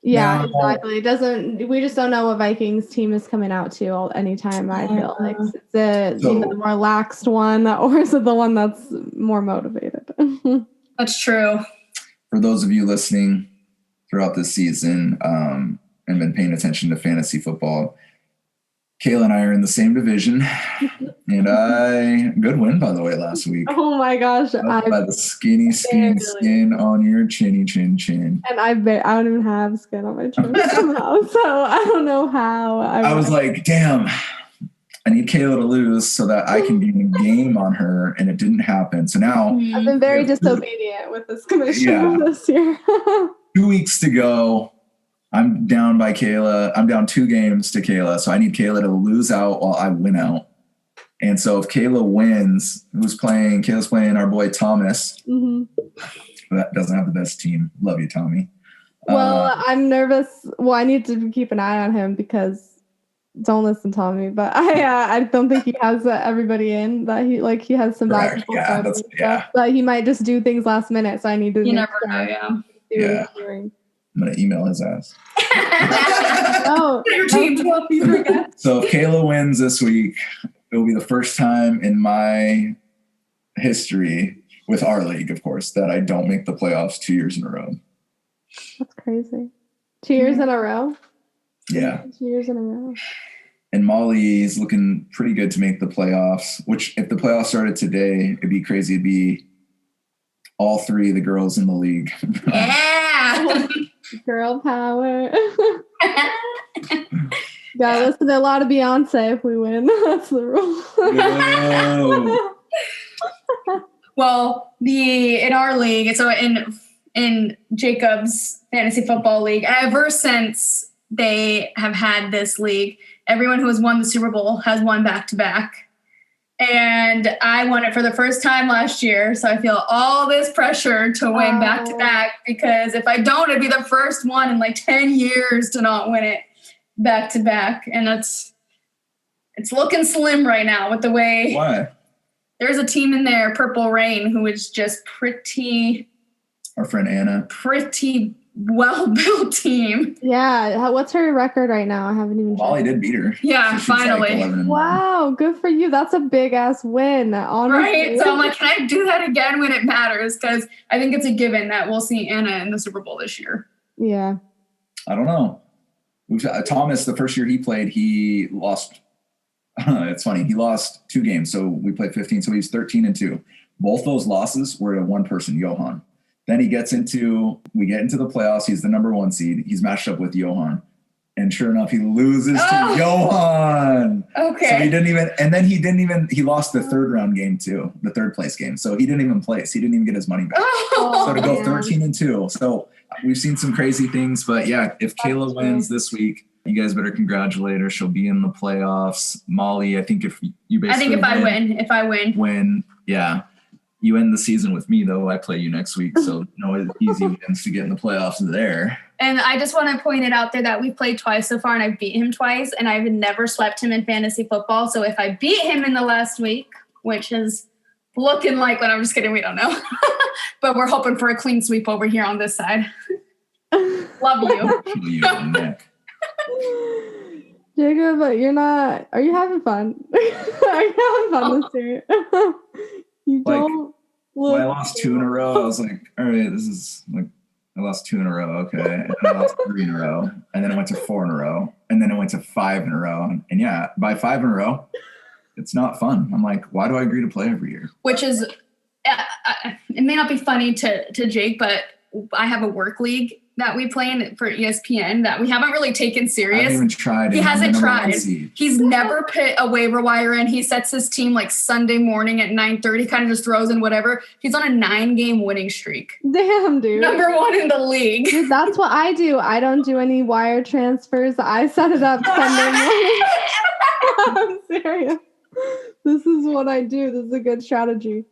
Yeah, exactly. We just don't know what Vikings team is coming out to anytime. I feel like it's the more laxed one, or is it the one that's more motivated? That's true. For those of you listening throughout this season and been paying attention to fantasy football, Kayla and I are in the same division, and good win, by the way, last week. Oh my gosh! By the skin on your chin. And I don't even have skin on my chin somehow, so I don't know how. I was like, damn, I need Kayla to lose so that I can gain a game on her, and it didn't happen. So now I've been very disobedient with this commission this year. 2 weeks to go. I'm down by Kayla. I'm down 2 games to Kayla. So I need Kayla to lose out while I win out. And so if Kayla wins, Kayla's playing our boy Thomas, who doesn't have the best team. Love you, Tommy. Well, I'm nervous. Well, I need to keep an eye on him because don't listen to me. But I don't think he has everybody in that he has some bad people starting and stuff. But he might just do things last minute. So I need to. You never know. Yeah. I'm gonna email his ass. No. Your team. So if Kayla wins this week, it will be the first time in my history with our league, of course, that I don't make the playoffs 2 years in a row. That's crazy. 2 years in a row? Yeah. 2 years in a row. And Molly's looking pretty good to make the playoffs, which if the playoffs started today, it'd be crazy. It'd be all three of the girls in the league. Yeah. Girl power. Yeah, listen to a lot of Beyonce if we win. That's the rule. No. Well, in our league, so in Jacob's fantasy football league, ever since they have had this league, everyone who has won the Super Bowl has won back-to-back. And I won it for the first time last year, so I feel all this pressure to win back-to-back because if I don't, it'd be the first one in like 10 years to not win it back-to-back. And it's looking slim right now with the way. Why? There's a team in there, Purple Rain, who is just pretty. Our friend Anna. Pretty well-built team. Yeah. What's her record right now? I haven't even. Molly did beat her. Yeah, so finally. Like wow, good for you. That's a big-ass win, honestly. Right? So I'm like, can I do that again when it matters? Because I think it's a given that we'll see Anna in the Super Bowl this year. Yeah. I don't know. Thomas, the first year he played, he lost. It's funny. He lost 2 games. So we played 15. So he's 13-2. Both those losses were to one person, Johan. Then we get into the playoffs. He's the number 1 seed. He's matched up with Johan. And sure enough, he loses to Johan. Okay. So he lost the third round game too, the third place game. So he didn't even place. He didn't even get his money back. So to go 13-2. So we've seen some crazy things, but yeah, if Kayla wins this week, you guys better congratulate her. She'll be in the playoffs. Molly, I think if I win, yeah. You end the season with me, though. I play you next week, so no easy wins to get in the playoffs there. And I just want to point it out there that we've played twice so far, and I've beat him twice, and I've never swept him in fantasy football. So if I beat him in the last week, which is looking like, but I'm just kidding, we don't know. But we're hoping for a clean sweep over here on this side. Love you. Kill you in the neck. Jacob, are you having fun? Are you having fun this year? You don't when I lost 2 in a row, I was like, all right, this is like, I lost 2 in a row. Okay. And then I lost 3 in a row. And then I went to 4 in a row. And then I went to 5 in a row. And yeah, by 5 in a row, it's not fun. I'm like, why do I agree to play every year? Which is, it may not be funny to Jake, but I have a work league that we play in for ESPN that we haven't really taken serious. I haven't even tried. He hasn't tried. He's never put a waiver wire in. He sets his team like Sunday morning at 9:30, kind of just throws in whatever. He's on a 9-game winning streak. Damn, dude. Number 1 in the league. Dude, that's what I do. I don't do any wire transfers. I set it up Sunday morning. I'm serious. This is what I do. This is a good strategy.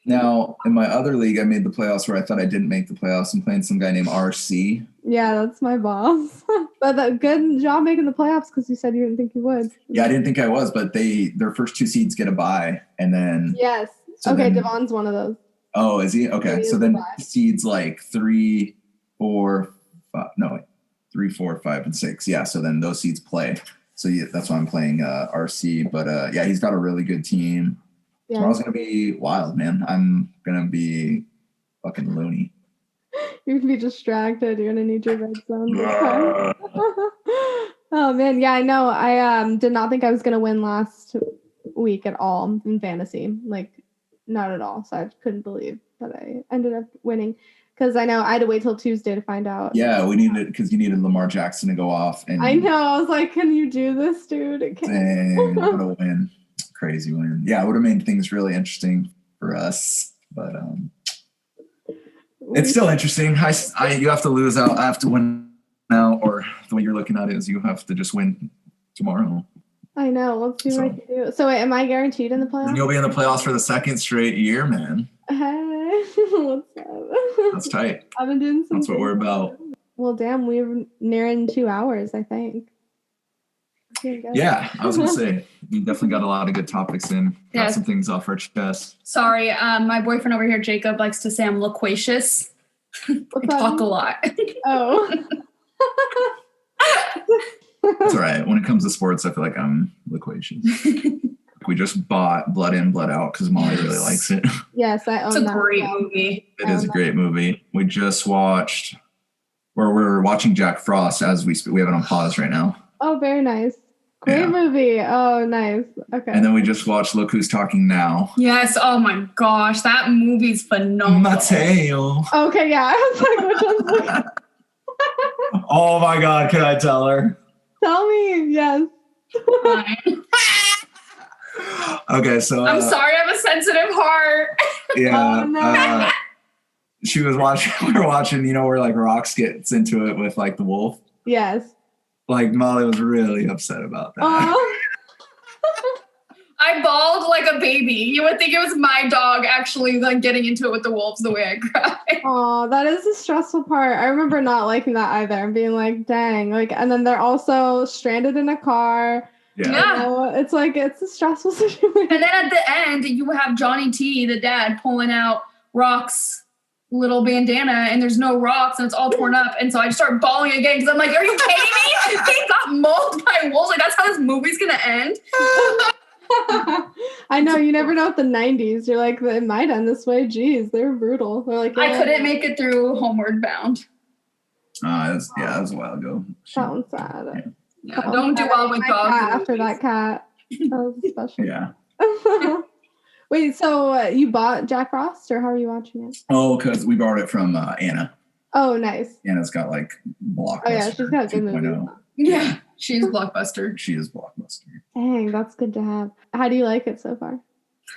Now, in my other league, I made the playoffs where I thought I didn't make the playoffs. I'm playing some guy named RC. Yeah, that's my boss. But good job making the playoffs because you said you didn't think you would. Yeah, I didn't think I was, but their first 2 seeds get a bye. And then... Yes. So okay, Devon's one of those. Oh, is he? Okay, so then seeds like 3, 4, 5, and 6. Yeah, so then those seeds play. So yeah, that's why I'm playing RC. But yeah, he's got a really good team. Yeah. Tomorrow's going to be wild, man. I'm going to be fucking loony. You're going to be distracted. You're going to need your red zone. Oh, man. Yeah, I know. I did not think I was going to win last week at all in fantasy. Like, not at all. So I couldn't believe that I ended up winning. Because I know I had to wait till Tuesday to find out. Yeah, we needed because you needed Lamar Jackson to go off. And I know. I was like, can you do this, dude? Dang, what a win. Crazy win. Yeah, it would have made things really interesting for us. But it's still interesting. You have to lose out. I have to win now. Or the way you're looking at it is you have to just win tomorrow. I know. Let's see what I can do. So wait, am I guaranteed in the playoffs? You'll be in the playoffs for the 2nd straight year, man. Hey, what's up? That's tight. I've been doing some. That's what we're about. Well, damn, we're nearing 2 hours, I think. Yeah, I was gonna say we definitely got a lot of good topics in. Got some things off our chest. Sorry, my boyfriend over here, Jacob, likes to say I'm loquacious. I talk a lot. Oh. It's all right. When it comes to sports, I feel like I'm loquacious. We just bought Blood In, Blood Out because Molly really likes it. Yes, I own that. It's a great movie. It is a great movie. We just watched, or we're watching Jack Frost as we speak. We have it on pause right now. Oh, very nice. Great movie. Oh, nice. Okay. And then we just watched Look Who's Talking Now. Yes. Oh my gosh, that movie's phenomenal. Mateo. Okay, yeah. I was like, which one's Oh my God, can I tell her? Tell me, yes. Okay, so I'm sorry, I have a sensitive heart. Yeah. Oh, no. She was watching. We were watching. You know where like Rox gets into it with like the wolf. Yes. Like Molly was really upset about that. Oh. I bawled like a baby. You would think it was my dog actually like getting into it with the wolves the way I cried. Oh, that is the stressful part. I remember not liking that either and being like, dang. Like, and then they're also stranded in a car. Yeah. You know, it's like, it's a stressful situation. And then at the end, you have Johnny T, the dad, pulling out Rock's little bandana, and there's no rocks, and it's all torn up. And so I start bawling again because I'm like, are you kidding me? They got mauled by wolves. Like, that's how this movie's going to end. I know, you never know with the 90s. You're like, it might end this way. Jeez, they were brutal. They're like, I couldn't make it through Homeward Bound. That was a while ago. That one's sad. Yeah, don't do well with dogs. After that cat. That was special. Yeah. Wait, so you bought Jack Frost, or how are you watching it? Oh, because we borrowed it from Anna. Oh, nice. Anna's got like Blockbuster. Oh, yeah, she's got a good movie. Yeah, she's Blockbuster. She is Blockbuster. Dang, that's good to have. How do you like it so far?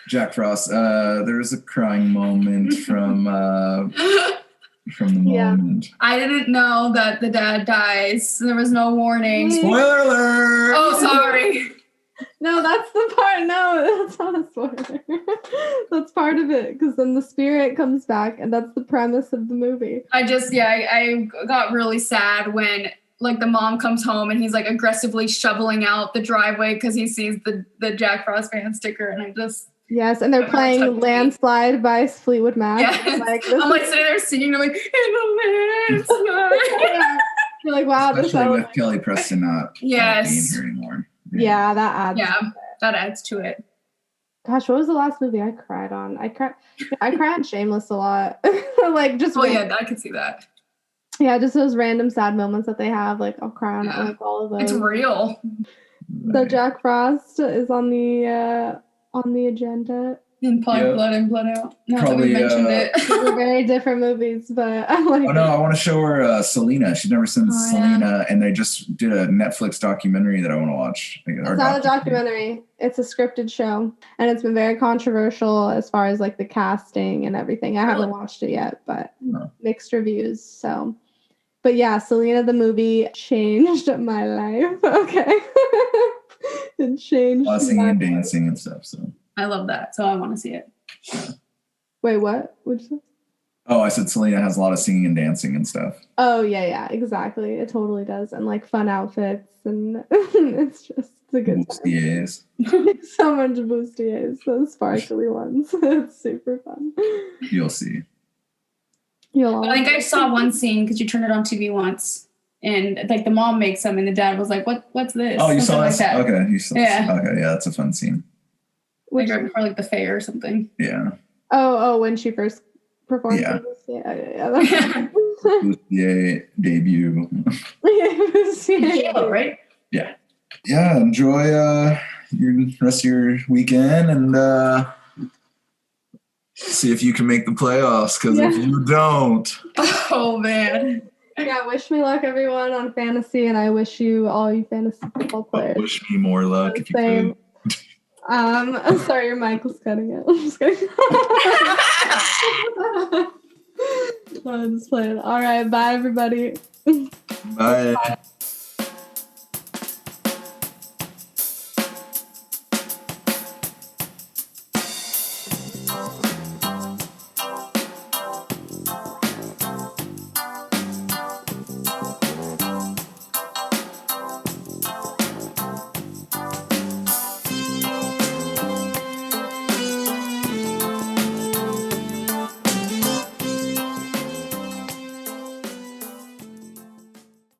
Jack Frost. There's a crying moment from the moment. I didn't know that the dad dies. There was no warning. Spoiler alert! Oh, sorry. No, that's the part. No, that's not a spoiler. That's part of it, because then the spirit comes back, and that's the premise of the movie. I got really sad when like the mom comes home and he's like aggressively shoveling out the driveway because he sees the Jack Frost fan sticker, and I just Yes, and they're playing Landslide by Fleetwood Mac. Yeah. I'm like sitting there singing, I'm like, in the landslide. You're like, wow, this Especially with sounds Kelly Preston not being here anymore. yeah, that adds. Yeah, that adds to it. Gosh, what was the last movie I cried on? I cry on Shameless a lot. Like just yeah, I could see that. Yeah, just those random sad moments that they have. Like I'll cry on like all of those. It's real. So Jack Frost is on the agenda. And Blood In, Blood Out. Now that we mentioned it. They're very different movies, but I like Oh no, I want to show her Selena. She's never seen Selena, and they just did a Netflix documentary that I want to watch. It's not a documentary. It's a scripted show, and it's been very controversial as far as like the casting and everything. I haven't watched it yet, but mixed reviews. So, but yeah, Selena the movie changed my life. Okay, it changed. A lot of singing and dancing and stuff. So I love that, so I want to see it. Wait, what? What'd you say? Oh, I said Selena has a lot of singing and dancing and stuff. Oh yeah, exactly. It totally does, and like fun outfits, and it's a good bustiers. So much bustiers, those sparkly ones. It's super fun. You'll see. I think I saw one scene because you turned it on TV once, and like the mom makes them, and the dad was like, "What's this?" Oh, you saw like that? Okay, you saw. Yeah. Okay, yeah, that's a fun scene. Like right before like the fair or something. Yeah. Oh, when she first performed. Yeah. Yeah. Bustier debut. Kayla, right? Yeah. Yeah. Enjoy your rest of your weekend, and see if you can make the playoffs. Because if you don't, oh man. Yeah, wish me luck, everyone, on fantasy, and I wish you all you fantasy football players. Wish me more luck if you could. I'm sorry, your mic was cutting it. I'm just kidding. I'm just playing. All right, bye, everybody. Bye.